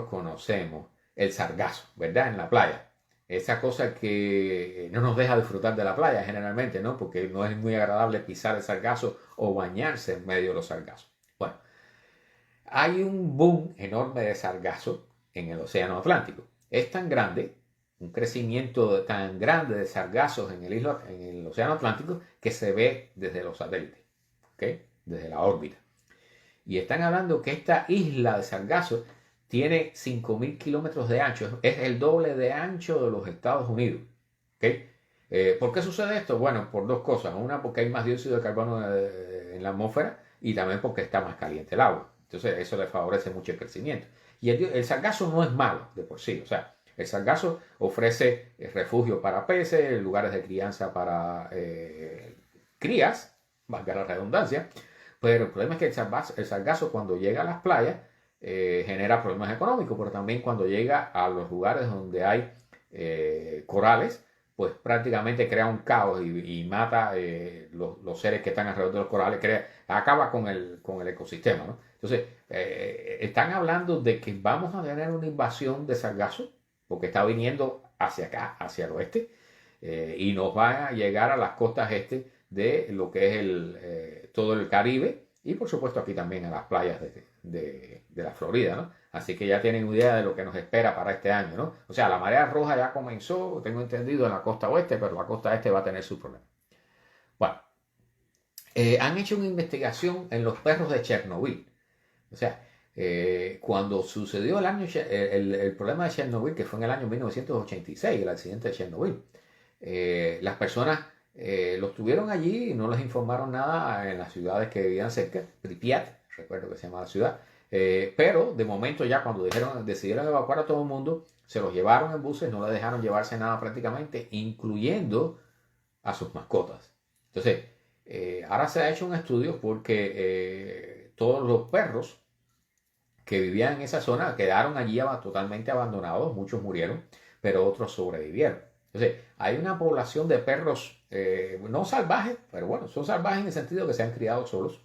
conocemos el sargazo, ¿verdad? En la playa. Esa cosa que no nos deja disfrutar de la playa generalmente, ¿no? Porque no es muy agradable pisar el sargazo o bañarse en medio de los sargazos. Bueno, hay un boom enorme de sargazo en el Océano Atlántico. Es tan grande, un crecimiento tan grande de sargazos en el Océano Atlántico que se ve desde los satélites, ¿ok? Desde la órbita. Y están hablando que esta isla de sargazo tiene 5.000 kilómetros de ancho, es el doble de ancho de los Estados Unidos. ¿Okay? ¿Por qué sucede esto? Bueno, por dos cosas. Una, porque hay más dióxido de carbono en la atmósfera y también porque está más caliente el agua. Entonces eso le favorece mucho el crecimiento. Y el sargazo no es malo de por sí. O sea, el sargazo ofrece refugio para peces, lugares de crianza para crías, valga la redundancia. Pero el problema es que el sargazo cuando llega a las playas genera problemas económicos, pero también cuando llega a los lugares donde hay corales, pues prácticamente crea un caos y mata los seres que están alrededor de los corales, acaba con el ecosistema, ¿no? Entonces, están hablando de que vamos a tener una invasión de sargazo, porque está viniendo hacia acá, hacia el oeste, y nos va a llegar a las costas este de lo que es todo el Caribe y por supuesto aquí también a las playas de la Florida, ¿no? Así que ya tienen idea de lo que nos espera para este año, ¿no? O sea, la marea roja ya comenzó, tengo entendido, en la costa oeste, pero la costa este va a tener su problema. Bueno, han hecho una investigación en los perros de Chernobyl. O sea, cuando sucedió el problema de Chernobyl, que fue en el año 1986, el accidente de Chernobyl, las personas los tuvieron allí y no les informaron nada en las ciudades que vivían cerca, Pripyat, recuerdo que se llama la ciudad, pero de momento ya cuando decidieron evacuar a todo el mundo, se los llevaron en buses, no les dejaron llevarse nada prácticamente, incluyendo a sus mascotas. Entonces, ahora se ha hecho un estudio porque todos los perros que vivían en esa zona quedaron allí totalmente abandonados, muchos murieron, pero otros sobrevivieron. Entonces, hay una población de perros no salvajes, pero bueno, son salvajes en el sentido que se han criado solos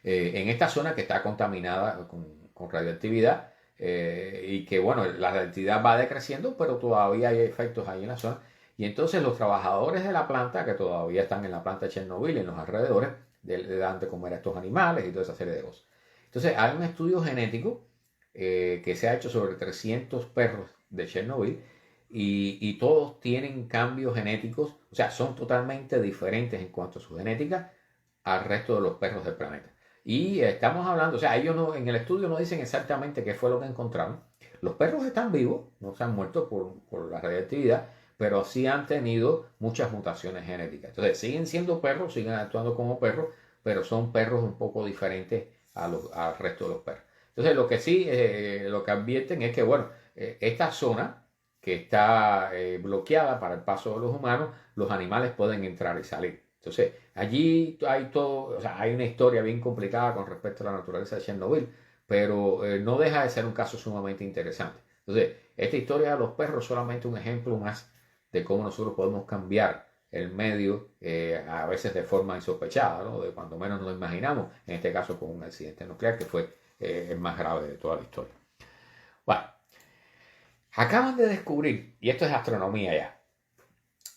en esta zona que está contaminada con radioactividad y que bueno, la radioactividad va decreciendo, pero todavía hay efectos ahí en la zona. Y entonces los trabajadores de la planta, que todavía están en la planta de Chernobyl, en los alrededores, le dan de comer a estos animales y toda esa serie de cosas. Entonces hay un estudio genético que se ha hecho sobre 300 perros de Chernobyl y todos tienen cambios genéticos, o sea, son totalmente diferentes en cuanto a su genética al resto de los perros del planeta. Y estamos hablando, o sea, ellos no, en el estudio no dicen exactamente qué fue lo que encontraron. Los perros están vivos, no se han muerto por la radioactividad, pero sí han tenido muchas mutaciones genéticas. Entonces, siguen siendo perros, siguen actuando como perros, pero son perros un poco diferentes al resto de los perros. Entonces, lo que sí, lo que advierten es que, bueno, esta zona que está bloqueada para el paso de los humanos, los animales pueden entrar y salir. Entonces, allí hay todo, o sea, hay una historia bien complicada con respecto a la naturaleza de Chernobyl, pero no deja de ser un caso sumamente interesante. Entonces, esta historia de los perros es solamente un ejemplo más de cómo nosotros podemos cambiar el medio, a veces de forma insospechada, ¿no? De cuando menos nos imaginamos, en este caso con un accidente nuclear que fue el más grave de toda la historia. Bueno, acaban de descubrir, y esto es astronomía ya,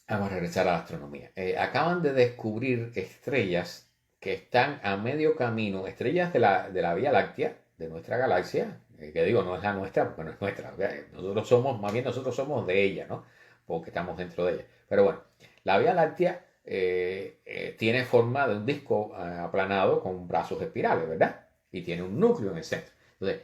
vamos a regresar a la astronomía, acaban de descubrir estrellas que están a medio camino, estrellas de la Vía Láctea, de nuestra galaxia, que digo, no es la nuestra, porque no es nuestra, ¿okay? Nosotros somos, más bien nosotros somos de ella, ¿no? Porque estamos dentro de ella. Pero bueno, la Vía Láctea tiene forma de un disco aplanado con brazos espirales, ¿verdad? Y tiene un núcleo en el centro. Entonces,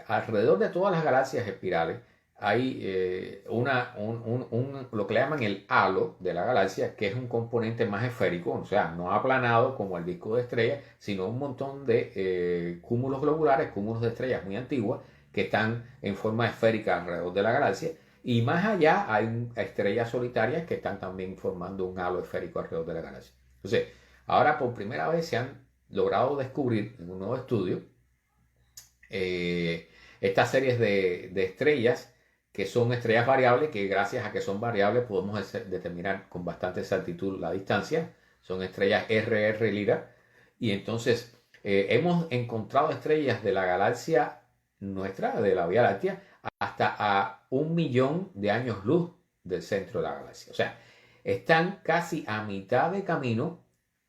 alrededor de todas las galaxias espirales hay lo que le llaman el halo de la galaxia, que es un componente más esférico, o sea, no aplanado como el disco de estrellas, sino un montón de cúmulos globulares, cúmulos de estrellas muy antiguas, que están en forma esférica alrededor de la galaxia. Y más allá hay estrellas solitarias que están también formando un halo esférico alrededor de la galaxia. Entonces, ahora por primera vez se han logrado descubrir en un nuevo estudio estas series de estrellas que son estrellas variables, que gracias a que son variables podemos determinar con bastante exactitud la distancia. Son estrellas RR Lira. Y entonces hemos encontrado estrellas de la galaxia nuestra, de la Vía Láctea, hasta a 1 millón de años luz del centro de la galaxia. O sea, están casi a mitad de camino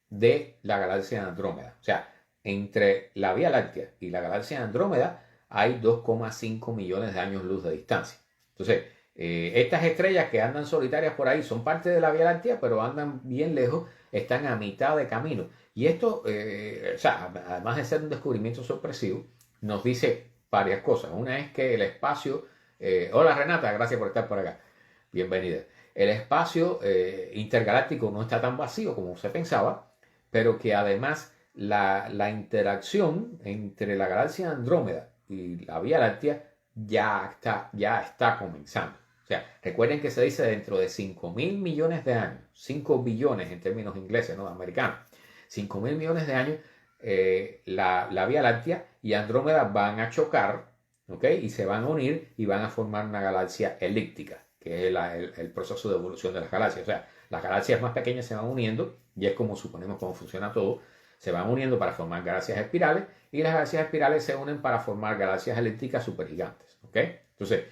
de la galaxia Andrómeda. O sea, entre la Vía Láctea y la galaxia Andrómeda hay 2,5 millones de años luz de distancia. Entonces, estas estrellas que andan solitarias por ahí son parte de la Vía Láctea, pero andan bien lejos, están a mitad de camino. Y esto, o sea, además de ser un descubrimiento sorpresivo, nos dice varias cosas. Una es que el espacio... hola Renata, gracias por estar por acá. Bienvenida. El espacio intergaláctico no está tan vacío como se pensaba, pero que además la interacción entre la galaxia Andrómeda y la Vía Láctea ya está comenzando. O sea, recuerden que se dice dentro de 5.000 millones de años, 5 billones en términos ingleses, no americanos, 5.000 millones de años, la Vía Láctea y Andrómeda van a chocar, ¿ok? Y se van a unir y van a formar una galaxia elíptica, que es el proceso de evolución de las galaxias. O sea, las galaxias más pequeñas se van uniendo, y es como suponemos cómo funciona todo, se van uniendo para formar galaxias espirales, y las galaxias espirales se unen para formar galaxias elípticas supergigantes. ¿Ok? Entonces,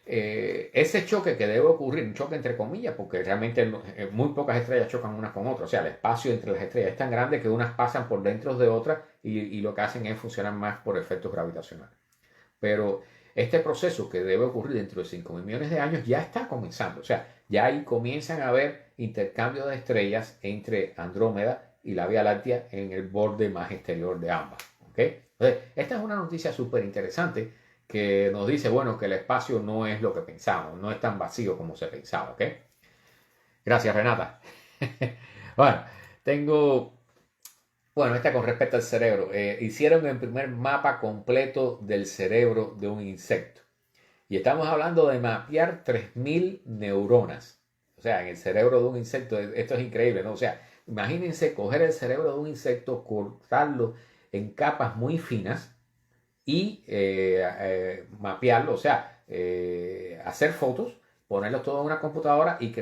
ese choque que debe ocurrir, un choque entre comillas, porque realmente muy pocas estrellas chocan unas con otras, o sea, el espacio entre las estrellas es tan grande que unas pasan por dentro de otras y lo que hacen es funcionar más por efectos gravitacionales. Pero este proceso que debe ocurrir dentro de 5.000 millones de años ya está comenzando. O sea, ya ahí comienzan a haber intercambio de estrellas entre Andrómeda y la Vía Láctea en el borde más exterior de ambas. ¿Okay? Entonces, esta es una noticia súper interesante que nos dice, bueno, que el espacio no es lo que pensamos, no es tan vacío como se pensaba. ¿Okay? Gracias, Renata. Bueno, tengo... Bueno, esta con respecto al cerebro. Hicieron el primer mapa completo del cerebro de un insecto. Y estamos hablando de mapear 3.000 neuronas. O sea, en el cerebro de un insecto. Esto es increíble, ¿no? O sea, imagínense coger el cerebro de un insecto, cortarlo en capas muy finas y mapearlo. O sea, hacer fotos, ponerlos todo en una computadora y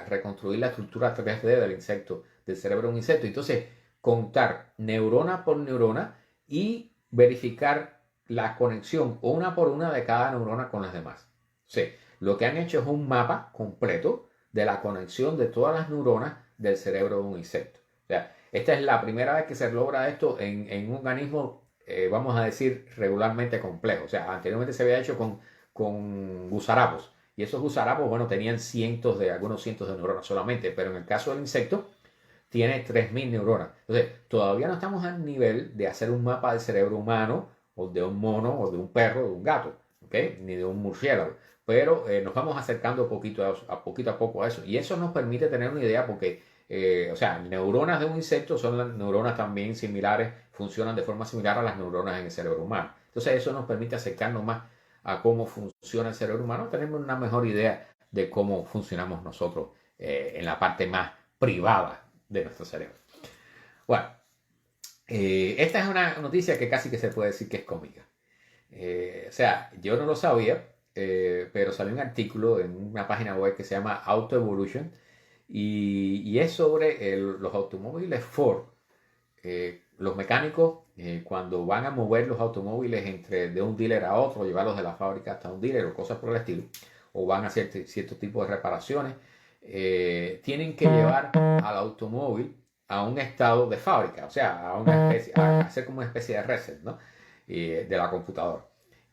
reconstruir la estructura 3D del insecto, del cerebro de un insecto. Entonces, contar neurona por neurona y verificar la conexión una por una de cada neurona con las demás. Sí, lo que han hecho es un mapa completo de la conexión de todas las neuronas del cerebro de un insecto. O sea, esta es la primera vez que se logra esto en un organismo, vamos a decir, regularmente complejo. O sea, anteriormente se había hecho con gusarapos. Y esos gusarapos, bueno, tenían algunos cientos de neuronas solamente. Pero en el caso del insecto, tiene 3.000 neuronas. Entonces, todavía no estamos al nivel de hacer un mapa del cerebro humano, o de un mono, o de un perro, o de un gato, ¿okay? Ni de un murciélago. Pero nos vamos acercando poquito a poco a eso. Y eso nos permite tener una idea porque, o sea, neuronas de un insecto son las neuronas también similares, funcionan de forma similar a las neuronas en el cerebro humano. Entonces, eso nos permite acercarnos más a cómo funciona el cerebro humano. Tenemos una mejor idea de cómo funcionamos nosotros en la parte más privada de nuestro cerebro. Bueno, esta es una noticia que casi que se puede decir que es cómica. O sea, yo no lo sabía, pero salió un artículo en una página web que se llama Auto Evolution y es sobre los automóviles Ford. Los mecánicos, cuando van a mover los automóviles de un dealer a otro, llevarlos de la fábrica hasta un dealer o cosas por el estilo, o van a hacer cierto tipo de reparaciones, tienen que llevar al automóvil a un estado de fábrica, o sea, a una especie, a hacer como una especie de reset, ¿no? De la computadora.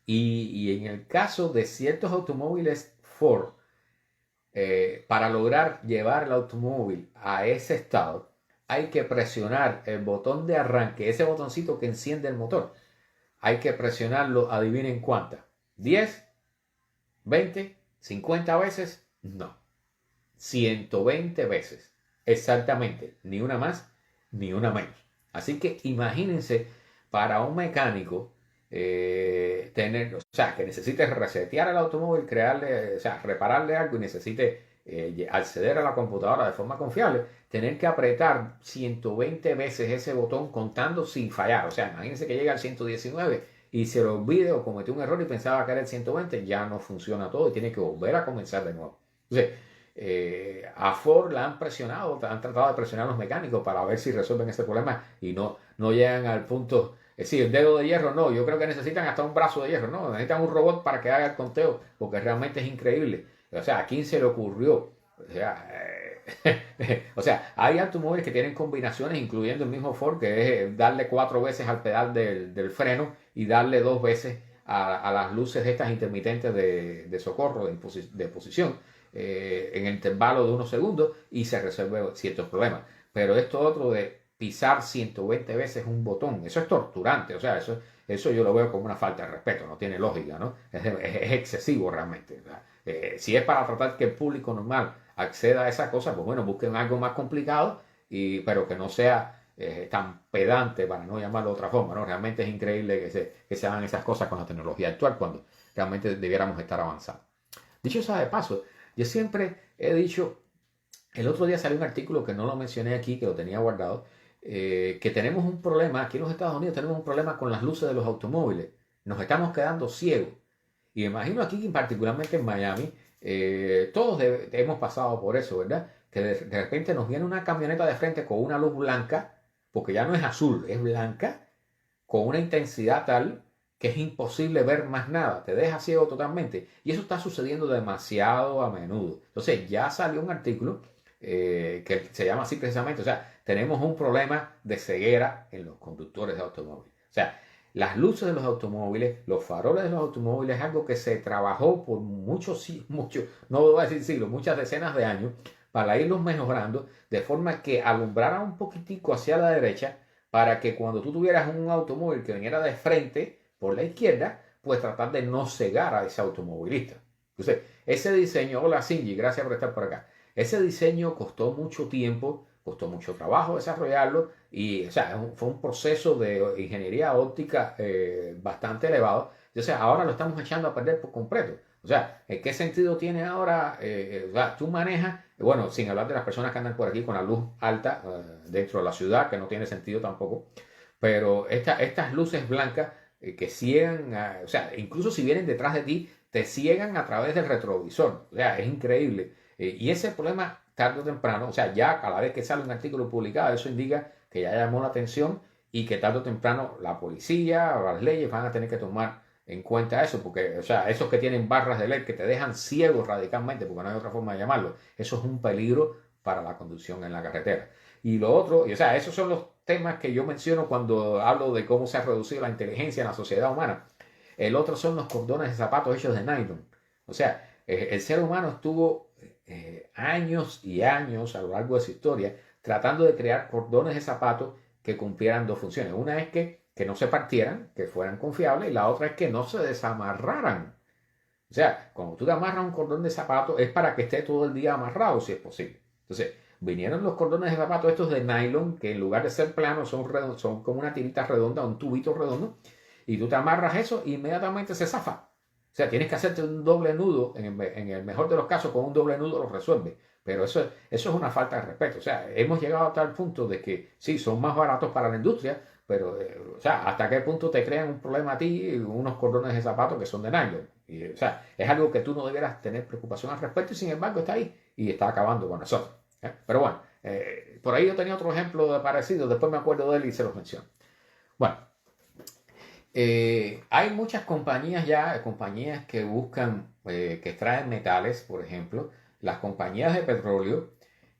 Y en el caso de ciertos automóviles Ford, para lograr llevar el automóvil a ese estado, hay que presionar el botón de arranque, ese botoncito que enciende el motor. Hay que presionarlo, adivinen cuántas. ¿10? ¿20? ¿50 veces? No. 120 veces. Exactamente. Ni una más, ni una menos. Así que imagínense para un mecánico tener, o sea, que necesite resetear el automóvil, crearle, o sea, repararle algo y necesite acceder a la computadora de forma confiable, tener que apretar 120 veces ese botón contando sin fallar. O sea, imagínense que llega al 119 y se lo olvide o cometió un error y pensaba que era el 120, ya no funciona todo y tiene que volver a comenzar de nuevo. Entonces, a Ford la han presionado, han tratado de presionar a los mecánicos para ver si resuelven ese problema y no llegan al punto. Es decir, el dedo de hierro no, yo creo que necesitan hasta un brazo de hierro, no, necesitan un robot para que haga el conteo, porque realmente es increíble. O sea, ¿a quién se le ocurrió? O sea, o sea, hay automóviles que tienen combinaciones, incluyendo el mismo Ford, que es darle 4 veces al pedal del freno y darle 2 veces a las luces estas intermitentes de socorro, de posición, en el intervalo de unos segundos y se resuelve ciertos problemas. Pero esto otro de pisar 120 veces un botón, eso es torturante, o sea, eso yo lo veo como una falta de respeto, no tiene lógica, ¿no? Es excesivo realmente. Si es para tratar que el público normal acceda a esa cosa, pues bueno, busquen algo más complicado, pero que no sea tan pedante, para no llamarlo de otra forma, ¿no? Realmente es increíble que se hagan esas cosas con la tecnología actual cuando realmente debiéramos estar avanzados. Dicho sea de paso, yo siempre he dicho, el otro día salió un artículo que no lo mencioné aquí, que lo tenía guardado, que tenemos un problema, aquí en los Estados Unidos tenemos un problema con las luces de los automóviles. Nos estamos quedando ciegos. Y me imagino aquí, particularmente en Miami, todos hemos pasado por eso, ¿verdad? Que de repente nos viene una camioneta de frente con una luz blanca, porque ya no es azul, es blanca, con una intensidad tal que es imposible ver más nada, te deja ciego totalmente. Y eso está sucediendo demasiado a menudo. Entonces ya salió un artículo que se llama así precisamente, o sea, tenemos un problema de ceguera en los conductores de automóviles. O sea, las luces de los automóviles, los faroles de los automóviles es algo que se trabajó por muchos, no voy a decir siglos, muchas decenas de años para irlos mejorando de forma que alumbrara un poquitico hacia la derecha para que cuando tú tuvieras un automóvil que viniera de frente por la izquierda, pues tratar de no cegar a ese automovilista. Entonces, ese diseño, hola Cindy, gracias por estar por acá. Ese diseño costó mucho tiempo, costó mucho trabajo desarrollarlo y, o sea, fue un proceso de ingeniería óptica bastante elevado. Entonces, ahora lo estamos echando a perder por completo. O sea, ¿en qué sentido tiene ahora? O sea, tú manejas, bueno, sin hablar de las personas que andan por aquí con la luz alta dentro de la ciudad, que no tiene sentido tampoco, pero estas luces blancas que ciegan, o sea, incluso si vienen detrás de ti, te ciegan a través del retrovisor. O sea, es increíble. Y ese problema, tarde o temprano, o sea, ya cada vez que sale un artículo publicado, eso indica que ya llamó la atención y que tarde o temprano la policía o las leyes van a tener que tomar en cuenta eso, porque, o sea, esos que tienen barras de LED que te dejan ciegos radicalmente, porque no hay otra forma de llamarlo, eso es un peligro para la conducción en la carretera. Y lo otro, y, o sea, esos son los temas que yo menciono cuando hablo de cómo se ha reducido la inteligencia en la sociedad humana. El otro son los cordones de zapatos hechos de nylon. O sea, el ser humano estuvo años y años a lo largo de su historia tratando de crear cordones de zapatos que cumplieran dos funciones. Una es que no se partieran, que fueran confiables, y la otra es que no se desamarraran. O sea, cuando tú te amarras un cordón de zapato es para que esté todo el día amarrado, si es posible. Entonces, vinieron los cordones de zapato estos de nylon, que en lugar de ser planos son como una tirita redonda, un tubito redondo, y tú te amarras eso e inmediatamente se zafa. O sea, tienes que hacerte un doble nudo, en el mejor de los casos con un doble nudo lo resuelve. Pero eso es una falta de respeto. O sea, hemos llegado a tal punto de que sí, son más baratos para la industria, pero, o sea, ¿hasta qué punto te crean un problema a ti unos cordones de zapatos que son de nylon? Y, o sea, es algo que tú no debieras tener preocupación al respecto y sin embargo está ahí y está acabando con nosotros. Pero bueno, por ahí yo tenía otro ejemplo de parecido, después me acuerdo de él y se los menciono. Bueno, hay muchas compañías ya, compañías que buscan, que extraen metales, por ejemplo, las compañías de petróleo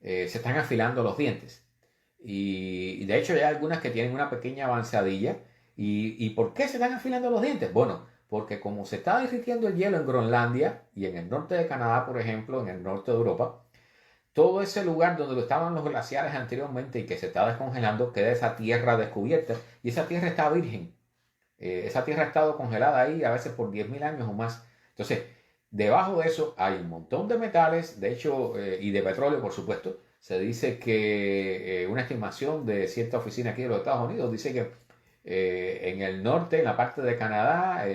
se están afilando los dientes. y de hecho hay algunas que tienen una pequeña avanzadilla. ¿Y por qué se están afilando los dientes? Bueno, porque como se está derritiendo el hielo en Groenlandia y en el norte de Canadá, por ejemplo, en el norte de Europa, todo ese lugar donde estaban los glaciares anteriormente y que se está descongelando, queda esa tierra descubierta y esa tierra está virgen. Esa tierra ha estado congelada ahí a veces por 10.000 años o más. Entonces, debajo de eso hay un montón de metales, de hecho, y de petróleo, por supuesto. Se dice que una estimación de cierta oficina aquí de los Estados Unidos dice que en el norte, en la parte de Canadá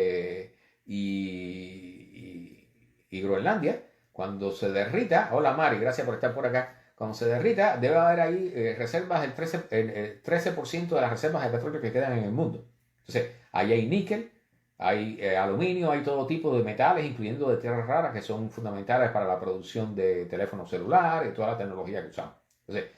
y Groenlandia, cuando se derrita, hola Mari, gracias por estar por acá, cuando se derrita debe haber ahí reservas del 13% de las reservas de petróleo que quedan en el mundo. Entonces, ahí hay níquel, hay aluminio, hay todo tipo de metales, incluyendo de tierras raras, que son fundamentales para la producción de teléfonos celulares y toda la tecnología que usamos. Entonces,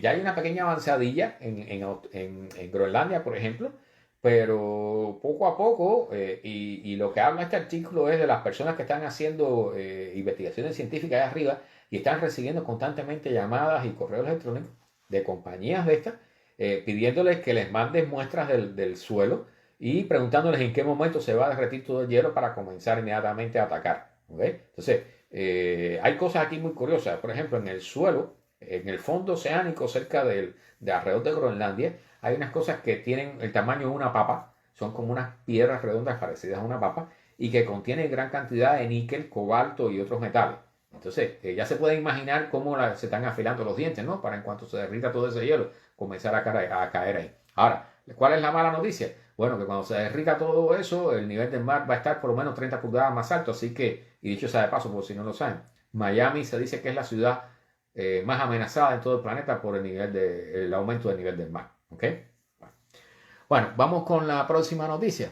ya hay una pequeña avanzadilla en Groenlandia, por ejemplo, pero poco a poco, y lo que habla este artículo es de las personas que están haciendo investigaciones científicas allá arriba y están recibiendo constantemente llamadas y correos electrónicos de compañías de estas, pidiéndoles que les manden muestras del suelo y preguntándoles en qué momento se va a derretir todo el hielo para comenzar inmediatamente a atacar. ¿Okay? Entonces, hay cosas aquí muy curiosas. Por ejemplo, en el suelo, en el fondo oceánico, cerca de alrededor de Groenlandia, hay unas cosas que tienen el tamaño de una papa, son como unas piedras redondas parecidas a una papa, y que contienen gran cantidad de níquel, cobalto y otros metales. Entonces, ya se puede imaginar cómo se están afilando los dientes, ¿no? Para en cuanto se derrita todo ese hielo, comenzar a caer ahí. Ahora, ¿cuál es la mala noticia? Bueno, que cuando se derrita todo eso, el nivel del mar va a estar por lo menos 30 pulgadas más alto, así que, y dicho sea de paso, por si no lo saben, Miami se dice que es la ciudad más amenazada en todo el planeta por el aumento del nivel del mar. ¿Ok? Bueno, vamos con la próxima noticia.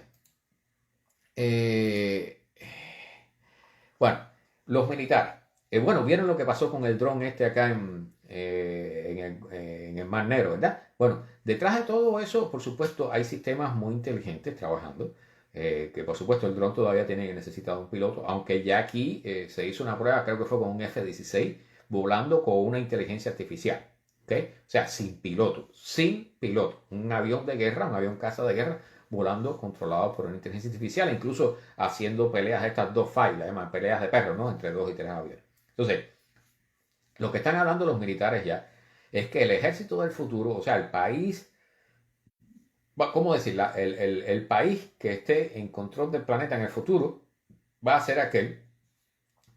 Bueno, los militares. Bueno, vieron lo que pasó con el dron este acá en el Mar Negro, ¿verdad? Bueno, detrás de todo eso, por supuesto, hay sistemas muy inteligentes trabajando. Que por supuesto el dron todavía necesita un piloto, aunque ya aquí se hizo una prueba, creo que fue con un F-16, volando con una inteligencia artificial. ¿Okay? O sea, sin piloto, sin piloto. Un avión de guerra, un avión caza de guerra, volando controlado por una inteligencia artificial, incluso haciendo peleas, estas dos fights, las llaman peleas de perros, ¿no? Entre 2 y 3 aviones. Entonces, lo que están hablando los militares ya es que el ejército del futuro, o sea, el país, ¿cómo decirla? El país que esté en control del planeta en el futuro va a ser aquel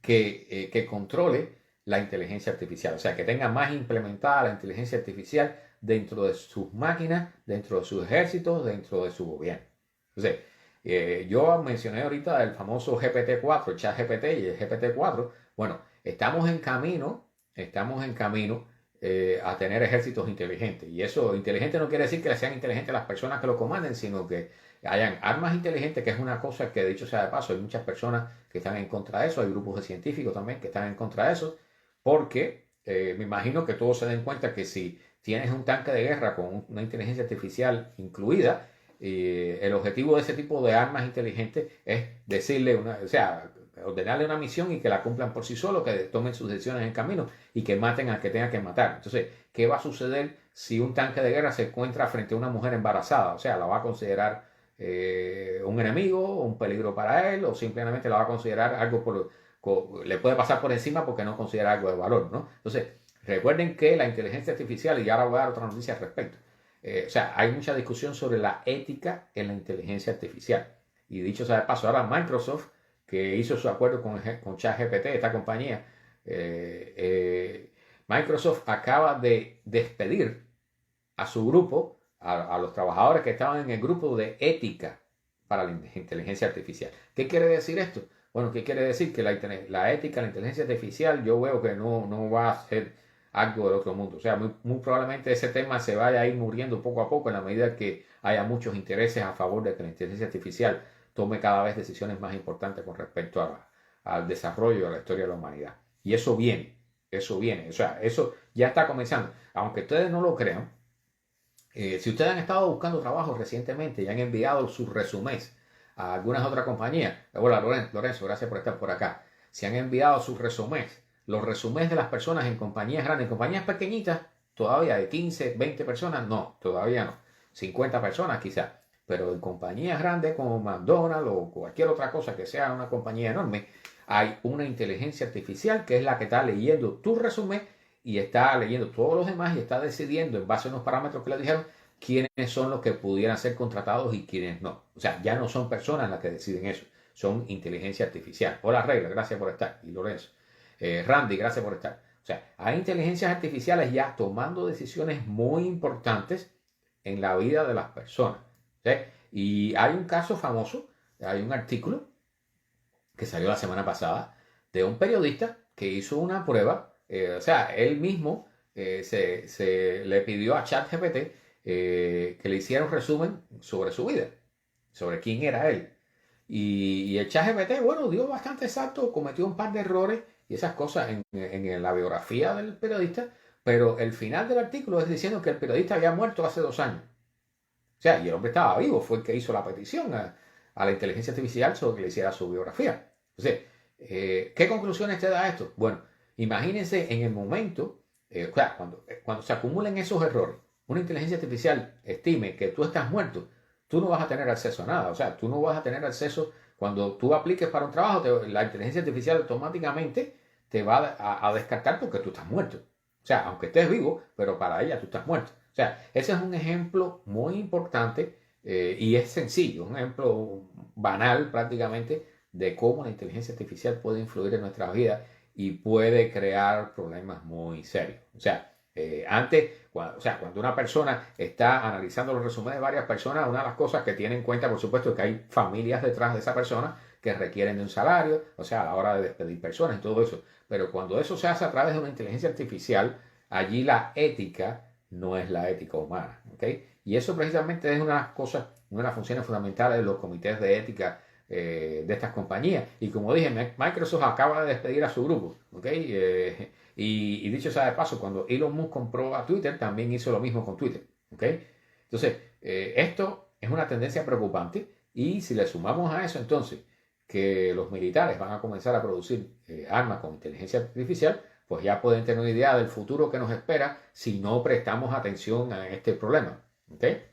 que controle la inteligencia artificial, o sea, que tenga más implementada la inteligencia artificial dentro de sus máquinas, dentro de sus ejércitos, dentro de su gobierno. Entonces, yo mencioné ahorita el famoso GPT-4, el chat GPT y el GPT-4. Bueno, estamos en camino a tener ejércitos inteligentes. Y eso, inteligente no quiere decir que sean inteligentes las personas que lo comanden, sino que hayan armas inteligentes, que es una cosa que, dicho sea de paso, hay muchas personas que están en contra de eso, hay grupos de científicos también que están en contra de eso, porque me imagino que todos se den cuenta que si tienes un tanque de guerra con una inteligencia artificial incluida, el objetivo de ese tipo de armas inteligentes es decirle, o sea, ordenarle una misión y que la cumplan por sí solos, que tomen sus decisiones en camino y que maten al que tenga que matar. Entonces, ¿qué va a suceder si un tanque de guerra se encuentra frente a una mujer embarazada? O sea, ¿la va a considerar un enemigo, un peligro para él, o simplemente la va a considerar algo le puede pasar por encima porque no considera algo de valor, ¿no? Entonces, recuerden que la inteligencia artificial, y ahora voy a dar otra noticia al respecto, o sea, hay mucha discusión sobre la ética en la inteligencia artificial. Y dicho sea de paso, ahora Microsoft, que hizo su acuerdo con ChatGPT, esta compañía, Microsoft acaba de despedir a su grupo, a los trabajadores que estaban en el grupo de ética para la inteligencia artificial. ¿Qué quiere decir esto? Bueno, ¿qué quiere decir? Que la ética, la inteligencia artificial, yo veo que no va a ser algo del otro mundo. O sea, muy probablemente ese tema se vaya a ir muriendo poco a poco en la medida que haya muchos intereses a favor de que la inteligencia artificial tome cada vez decisiones más importantes con respecto al desarrollo de la historia de la humanidad. Y eso viene. O sea, eso ya está comenzando. Aunque ustedes no lo crean, si ustedes han estado buscando trabajo recientemente y han enviado sus resumés a algunas otras compañías, hola Lorenzo, gracias por estar por acá. Si han enviado sus resumés, los resumés de las personas en compañías grandes, en compañías pequeñitas, todavía de 15, 20 personas, no, todavía no. 50 personas quizás. Pero en compañías grandes como McDonald's o cualquier otra cosa que sea una compañía enorme, hay una inteligencia artificial que es la que está leyendo tu resumen y está leyendo todos los demás y está decidiendo en base a unos parámetros que le dijeron quiénes son los que pudieran ser contratados y quiénes no. O sea, ya no son personas las que deciden eso, son inteligencia artificial. Hola Regla, gracias por estar. Y Lorenzo. Randy, gracias por estar. O sea, hay inteligencias artificiales ya tomando decisiones muy importantes en la vida de las personas. ¿Sí? Y hay un caso famoso, hay un artículo que salió la semana pasada de un periodista que hizo una prueba, o sea, él mismo se le pidió a ChatGPT que le hiciera un resumen sobre su vida, sobre quién era él. Y el ChatGPT, bueno, dio bastante exacto, cometió un par de errores y esas cosas en la biografía del periodista, pero el final del artículo es diciendo que el periodista había muerto hace 2 años. O sea, y el hombre estaba vivo, fue el que hizo la petición a la inteligencia artificial sobre que le hiciera su biografía. Entonces, ¿qué conclusiones te da esto? Bueno, imagínense en el momento, cuando se acumulen esos errores, una inteligencia artificial estime que tú estás muerto, tú no vas a tener acceso a nada. O sea, tú no vas a tener acceso, cuando tú apliques para un trabajo, la inteligencia artificial automáticamente te va a descartar porque tú estás muerto. O sea, aunque estés vivo, pero para ella tú estás muerto. O sea, ese es un ejemplo muy importante y es sencillo, un ejemplo banal prácticamente de cómo la inteligencia artificial puede influir en nuestra vida y puede crear problemas muy serios. O sea, cuando una persona está analizando los resúmenes de varias personas, una de las cosas que tiene en cuenta, por supuesto, es que hay familias detrás de esa persona que requieren de un salario, o sea, a la hora de despedir personas y todo eso. Pero cuando eso se hace a través de una inteligencia artificial, allí la ética no es la ética humana, ¿ok? Y eso precisamente es una de las cosas, una de las funciones fundamentales de los comités de ética de estas compañías. Y como dije, Microsoft acaba de despedir a su grupo, ¿ok? Y dicho sea de paso, cuando Elon Musk compró a Twitter, también hizo lo mismo con Twitter, ¿ok? Entonces, esto es una tendencia preocupante y si le sumamos a eso entonces que los militares van a comenzar a producir armas con inteligencia artificial, pues ya pueden tener una idea del futuro que nos espera si no prestamos atención a este problema. ¿Okay?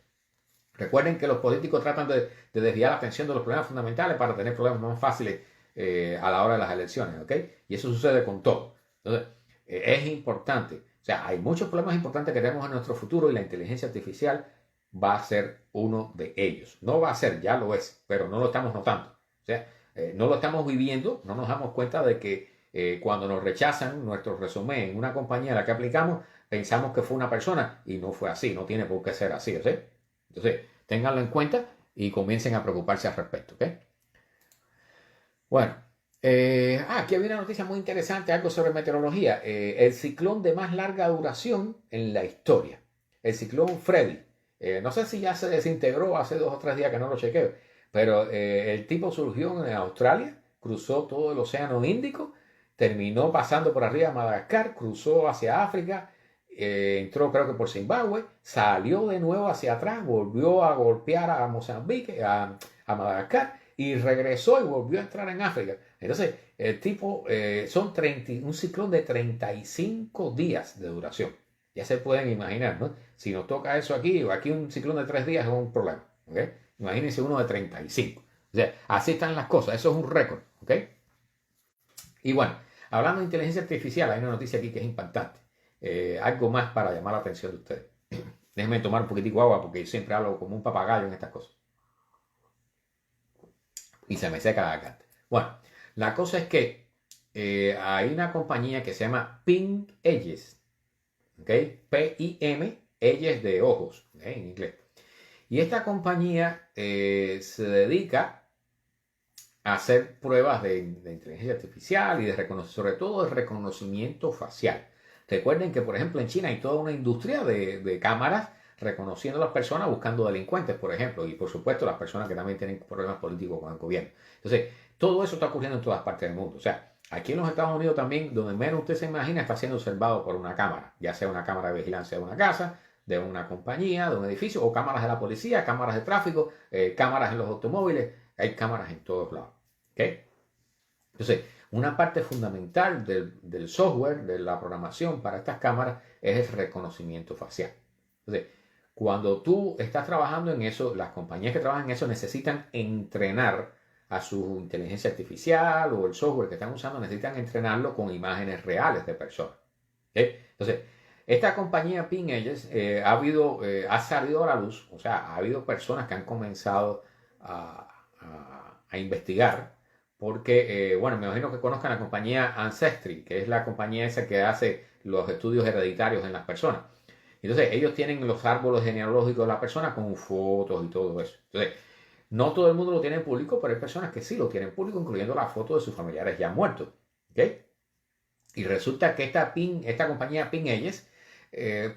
Recuerden que los políticos tratan de desviar la atención de los problemas fundamentales para tener problemas más fáciles a la hora de las elecciones. ¿Okay? Y eso sucede con todo. Entonces, es importante. O sea, hay muchos problemas importantes que tenemos en nuestro futuro y la inteligencia artificial va a ser uno de ellos. No va a ser, ya lo es, pero no lo estamos notando. O sea, no lo estamos viviendo, no nos damos cuenta de que cuando nos rechazan nuestro resumen en una compañía a la que aplicamos, pensamos que fue una persona y no fue así, no tiene por qué ser así, ¿sí? Entonces, ténganlo en cuenta y comiencen a preocuparse al respecto, ¿ok? Bueno, aquí había una noticia muy interesante, algo sobre meteorología. El ciclón de más larga duración en la historia, el ciclón Freddy. No sé si ya se desintegró hace 2 o 3 días que no lo chequeo, pero el tipo surgió en Australia, cruzó todo el océano Índico, terminó pasando por arriba de Madagascar, cruzó hacia África, entró creo que por Zimbabue, salió de nuevo hacia atrás, volvió a golpear a Mozambique, a Madagascar y regresó y volvió a entrar en África. Entonces, el tipo son un ciclón de 35 días de duración. Ya se pueden imaginar, ¿no? Si nos toca eso aquí, o aquí un ciclón de 3 días es un problema, ¿ok? Imagínense uno de 35. O sea, así están las cosas, eso es un récord, ¿ok? Y bueno, hablando de inteligencia artificial, hay una noticia aquí que es impactante. Algo más para llamar la atención de ustedes. Déjenme tomar un poquitico de agua porque yo siempre hablo como un papagayo en estas cosas. Y se me seca la garganta. Bueno, la cosa es que hay una compañía que se llama Pink Edges. ¿Ok? P-I-M, Edges de ojos, ¿ok? En inglés. Y esta compañía se dedica a hacer pruebas de inteligencia artificial y sobre todo de reconocimiento facial. Recuerden que, por ejemplo, en China hay toda una industria de cámaras reconociendo a las personas buscando delincuentes, por ejemplo, y por supuesto las personas que también tienen problemas políticos con el gobierno. Entonces, todo eso está ocurriendo en todas partes del mundo. O sea, aquí en los Estados Unidos también, donde menos usted se imagina, está siendo observado por una cámara, ya sea una cámara de vigilancia de una casa, de una compañía, de un edificio, o cámaras de la policía, cámaras de tráfico, cámaras en los automóviles, hay cámaras en todos lados. ¿Okay? Entonces, una parte fundamental del software, de la programación para estas cámaras es el reconocimiento facial. Entonces, cuando tú estás trabajando en eso, las compañías que trabajan en eso necesitan entrenar a su inteligencia artificial o el software que están usando, necesitan entrenarlo con imágenes reales de personas. ¿Okay? Entonces, esta compañía PingAgents ha salido a la luz, o sea, ha habido personas que han comenzado a investigar, porque, bueno, me imagino que conozcan la compañía Ancestry, que es la compañía esa que hace los estudios hereditarios en las personas. Entonces, ellos tienen los árboles genealógicos de la persona con fotos y todo eso. Entonces, no todo el mundo lo tiene en público, pero hay personas que sí lo tienen en público, incluyendo la foto de sus familiares ya muertos. ¿Okay? Y resulta que esta compañía PingAgents,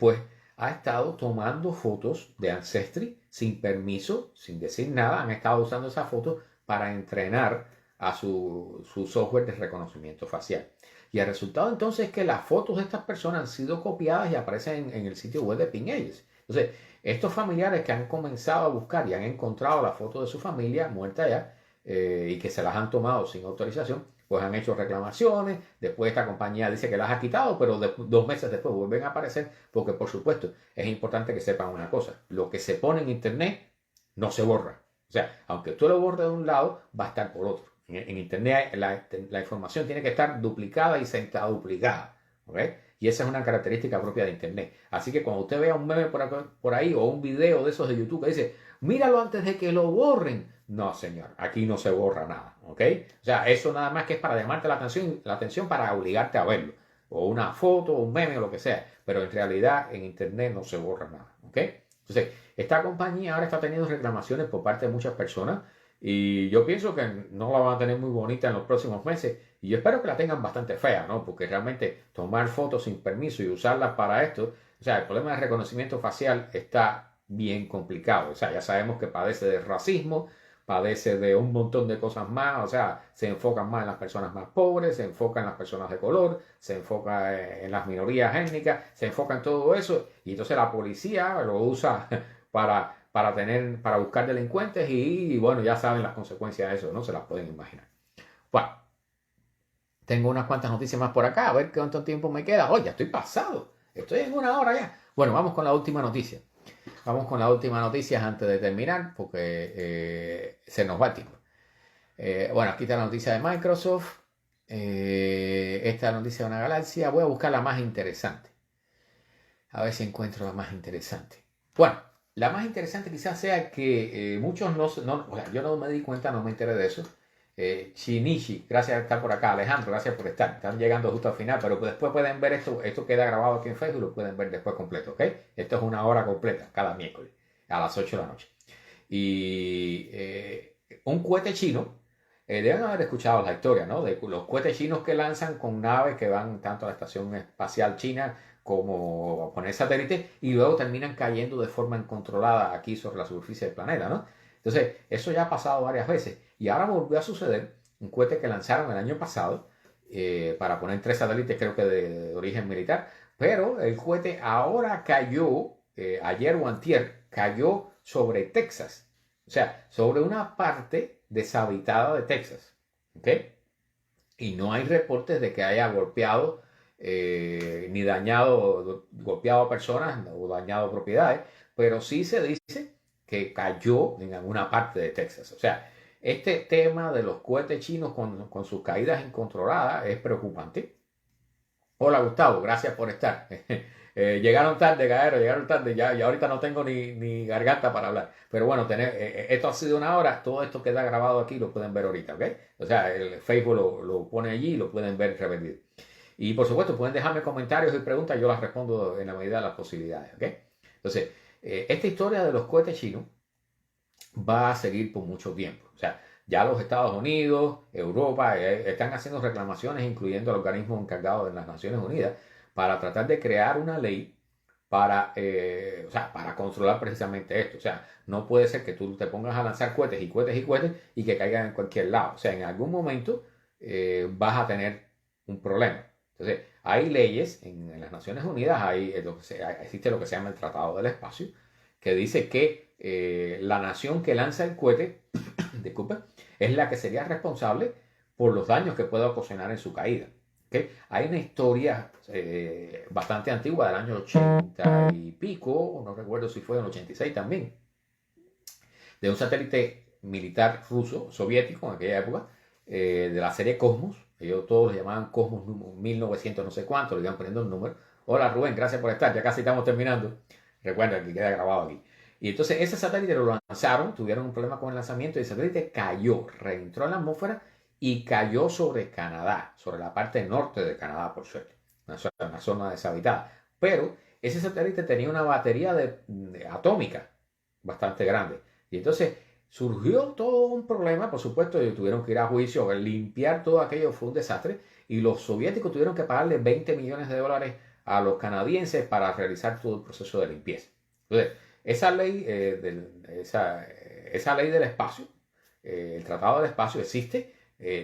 pues ha estado tomando fotos de Ancestry sin permiso, sin decir nada. Han estado usando esas fotos para entrenar a su software de reconocimiento facial. Y el resultado entonces es que las fotos de estas personas han sido copiadas y aparecen en el sitio web de PingAgents. Entonces, estos familiares que han comenzado a buscar y han encontrado la foto de su familia muerta ya y que se las han tomado sin autorización, pues han hecho reclamaciones. Después esta compañía dice que las ha quitado, pero 2 meses después vuelven a aparecer, porque por supuesto es importante que sepan una cosa: lo que se pone en internet no se borra. O sea, aunque tú lo borres de un lado, va a estar por otro. En internet la información tiene que estar duplicada y centaduplicada. ¿Okay? Y esa es una característica propia de internet. Así que cuando usted vea un meme por ahí o un video de esos de YouTube que dice, míralo antes de que lo borren. No, señor, aquí no se borra nada. ¿Ok? O sea, eso nada más que es para llamarte la atención para obligarte a verlo. O una foto, o un meme o lo que sea. Pero en realidad en internet no se borra nada. ¿Ok? Entonces, esta compañía ahora está teniendo reclamaciones por parte de muchas personas y yo pienso que no la van a tener muy bonita en los próximos meses y yo espero que la tengan bastante fea, ¿no? Porque realmente tomar fotos sin permiso y usarlas para esto, o sea, el problema de reconocimiento facial está bien complicado. O sea, ya sabemos que padece de racismo, padece de un montón de cosas más, o sea, se enfocan más en las personas más pobres, se enfocan en las personas de color, se enfoca en las minorías étnicas, se enfoca en todo eso y entonces la policía lo usa para buscar delincuentes y bueno, ya saben las consecuencias de eso, no se las pueden imaginar. Bueno, tengo unas cuantas noticias más por acá, a ver cuánto tiempo me queda. Oh, ya estoy pasado, estoy en 1 hora ya. Bueno, vamos con la última noticia. Vamos con la última noticia antes de terminar, porque se nos va el tiempo. Bueno, aquí está la noticia de Microsoft. Esta noticia de una galaxia. Voy a buscar la más interesante. A ver si encuentro la más interesante. Bueno, la más interesante quizás sea que muchos o sea, yo no me di cuenta, no me enteré de eso. Shinichi, gracias por estar por acá. Alejandro, gracias por estar. Están llegando justo al final, pero después pueden ver esto. Esto queda grabado aquí en Facebook, lo pueden ver después completo, ¿ok? Esto es 1 hora completa, cada miércoles, a las 8 de la noche. Y un cohete chino, deben haber escuchado la historia, ¿no? De los cohetes chinos que lanzan con naves que van tanto a la Estación Espacial China como a poner satélites y luego terminan cayendo de forma incontrolada aquí sobre la superficie del planeta, ¿no? Entonces, eso ya ha pasado varias veces y ahora volvió a suceder. Un cohete que lanzaron el año pasado para poner 3 satélites, creo que de origen militar, pero el cohete ahora cayó, ayer o antier, cayó sobre Texas, o sea, sobre una parte deshabitada de Texas, ¿ok? Y no hay reportes de que haya golpeado ni golpeado a personas o dañado propiedades, pero sí se dice que cayó en alguna parte de Texas. O sea, este tema de los cohetes chinos con sus caídas incontroladas es preocupante. Hola Gustavo, gracias por estar. Llegaron tarde, Gaero, llegaron tarde, ya ahorita no tengo ni garganta para hablar. Pero bueno, esto ha sido 1 hora, todo esto queda grabado aquí, lo pueden ver ahorita, ¿ok? O sea, el Facebook lo pone allí y lo pueden ver repetido. Y por supuesto, pueden dejarme comentarios y preguntas, yo las respondo en la medida de las posibilidades, ¿ok? Entonces, esta historia de los cohetes chinos va a seguir por mucho tiempo. O sea, ya los Estados Unidos, Europa, están haciendo reclamaciones, incluyendo el organismo encargado de las Naciones Unidas, para tratar de crear una ley o sea, para controlar precisamente esto. O sea, no puede ser que tú te pongas a lanzar cohetes y cohetes y cohetes y que caigan en cualquier lado. O sea, en algún momento vas a tener un problema. Entonces, hay leyes en las Naciones Unidas, existe lo que se llama el Tratado del Espacio, que dice que la nación que lanza el cohete, disculpe, es la que sería responsable por los daños que puede ocasionar en su caída. ¿Okay? Hay una historia bastante antigua del año 80 y pico, no recuerdo si fue en el 86 también, de un satélite militar ruso, soviético en aquella época, de la serie Cosmos. Ellos todos lo llamaban Cosmos 1900 no sé cuánto, le iban poniendo el número. Hola Rubén, gracias por estar, ya casi estamos terminando. Recuerda que queda grabado aquí. Y entonces ese satélite lo lanzaron, tuvieron un problema con el lanzamiento y el satélite cayó, reentró en la atmósfera y cayó sobre Canadá, sobre la parte norte de Canadá, por suerte, una zona deshabitada. Pero ese satélite tenía una batería atómica bastante grande. Y entonces surgió todo un problema, por supuesto, ellos tuvieron que ir a juicio, limpiar todo aquello, fue un desastre, y los soviéticos tuvieron que pagarle 20 millones de dólares a los canadienses para realizar todo el proceso de limpieza. Entonces, esa ley, esa ley del espacio, el Tratado del Espacio existe,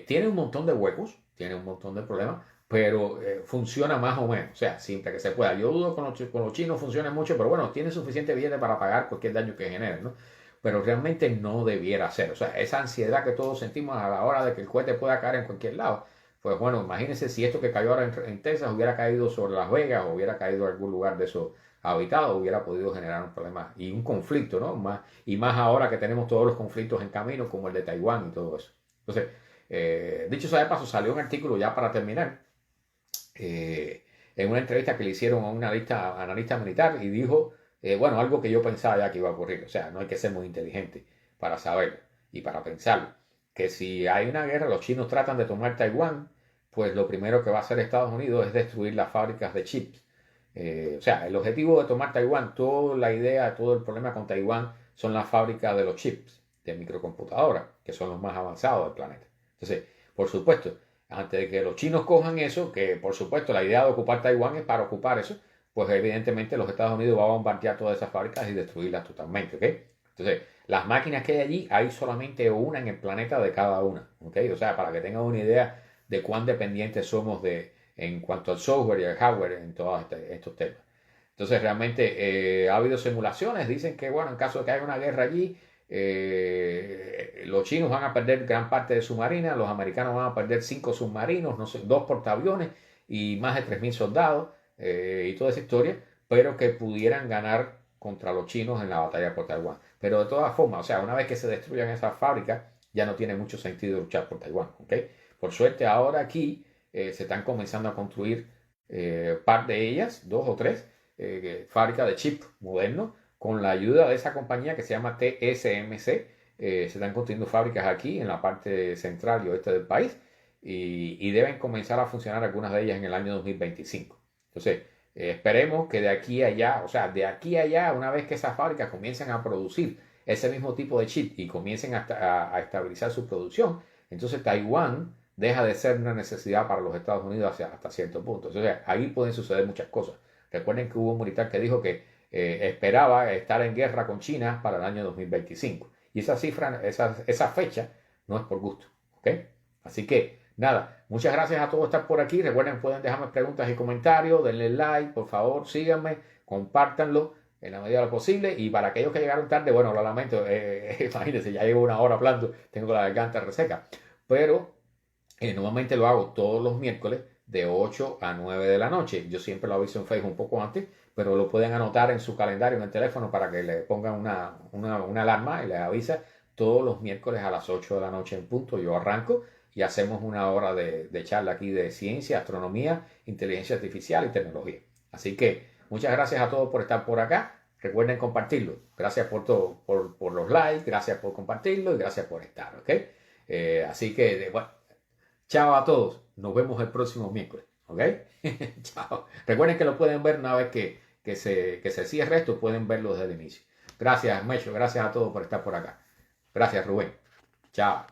tiene un montón de huecos, tiene un montón de problemas, pero funciona más o menos, o sea, siempre que se pueda. Yo dudo que con los chinos funcione mucho, pero bueno, tiene suficiente billete para pagar cualquier daño que generen, ¿no? Pero realmente no debiera ser. O sea, esa ansiedad que todos sentimos a la hora de que el cohete pueda caer en cualquier lado, pues bueno, imagínense si esto que cayó ahora en Texas hubiera caído sobre Las Vegas o hubiera caído en algún lugar de esos habitados, hubiera podido generar un problema y un conflicto, ¿no? Más ahora que tenemos todos los conflictos en camino, como el de Taiwán y todo eso. Entonces, dicho sea de paso, salió un artículo ya para terminar, en una entrevista que le hicieron a un analista militar y dijo, bueno, algo que yo pensaba ya que iba a ocurrir. O sea, no hay que ser muy inteligente para saberlo y para pensarlo. Que si hay una guerra, los chinos tratan de tomar Taiwán, pues lo primero que va a hacer Estados Unidos es destruir las fábricas de chips. O sea, el objetivo de tomar Taiwán, toda la idea, todo el problema con Taiwán son las fábricas de los chips, de microcomputadoras, que son los más avanzados del planeta. Entonces, por supuesto, antes de que los chinos cojan eso, que por supuesto la idea de ocupar Taiwán es para ocupar eso, pues evidentemente los Estados Unidos van a bombardear todas esas fábricas y destruirlas totalmente, ¿ok? Entonces, las máquinas que hay allí, hay solamente una en el planeta de cada una, ¿ok? O sea, para que tengan una idea de cuán dependientes somos en cuanto al software y al hardware en todos estos temas. Entonces, realmente ha habido simulaciones, dicen que, bueno, en caso de que haya una guerra allí, los chinos van a perder gran parte de su marina, los americanos van a perder 5 submarinos, no sé, 2 portaaviones y más de 3.000 soldados y toda esa historia, pero que pudieran ganar contra los chinos en la batalla por Taiwán. Pero de todas formas, o sea, una vez que se destruyan esas fábricas, ya no tiene mucho sentido luchar por Taiwán, ¿ok? Por suerte ahora aquí se están comenzando a construir par de ellas, 2 o 3, fábricas de chip modernos, con la ayuda de esa compañía que se llama TSMC. Se están construyendo fábricas aquí en la parte central y oeste del país y deben comenzar a funcionar algunas de ellas en el año 2025. Entonces, esperemos que de aquí a allá, o sea, de aquí a allá, una vez que esas fábricas comiencen a producir ese mismo tipo de chip y comiencen a estabilizar su producción, entonces Taiwán deja de ser una necesidad para los Estados Unidos hasta cierto punto. Entonces, ahí pueden suceder muchas cosas. Recuerden que hubo un militar que dijo que esperaba estar en guerra con China para el año 2025. Y esa cifra, esa fecha, no es por gusto. ¿Ok? Así que, nada, muchas gracias a todos por estar por aquí. Recuerden, pueden dejarme preguntas y comentarios, denle like, por favor, síganme, compártanlo en la medida de lo posible. Y para aquellos que llegaron tarde, bueno, lo lamento, imagínense, ya llevo una hora hablando, tengo la garganta reseca. Pero normalmente lo hago todos los miércoles de 8 a 9 de la noche. Yo siempre lo aviso en Facebook un poco antes, pero lo pueden anotar en su calendario, en el teléfono, para que le pongan una alarma y les avisa todos los miércoles a las 8 de la noche en punto. Yo arranco y hacemos una hora de charla aquí de ciencia, astronomía, inteligencia artificial y tecnología. Así que muchas gracias a todos por estar por acá. Recuerden compartirlo. Gracias por todo, por los likes, gracias por compartirlo y gracias por estar, ¿ok? Así que, bueno, chao a todos. Nos vemos el próximo miércoles. ¿Ok? Chao. Recuerden que lo pueden ver una vez que se cierre esto. Pueden verlo desde el inicio. Gracias, Mecho. Gracias a todos por estar por acá. Gracias, Rubén. Chao.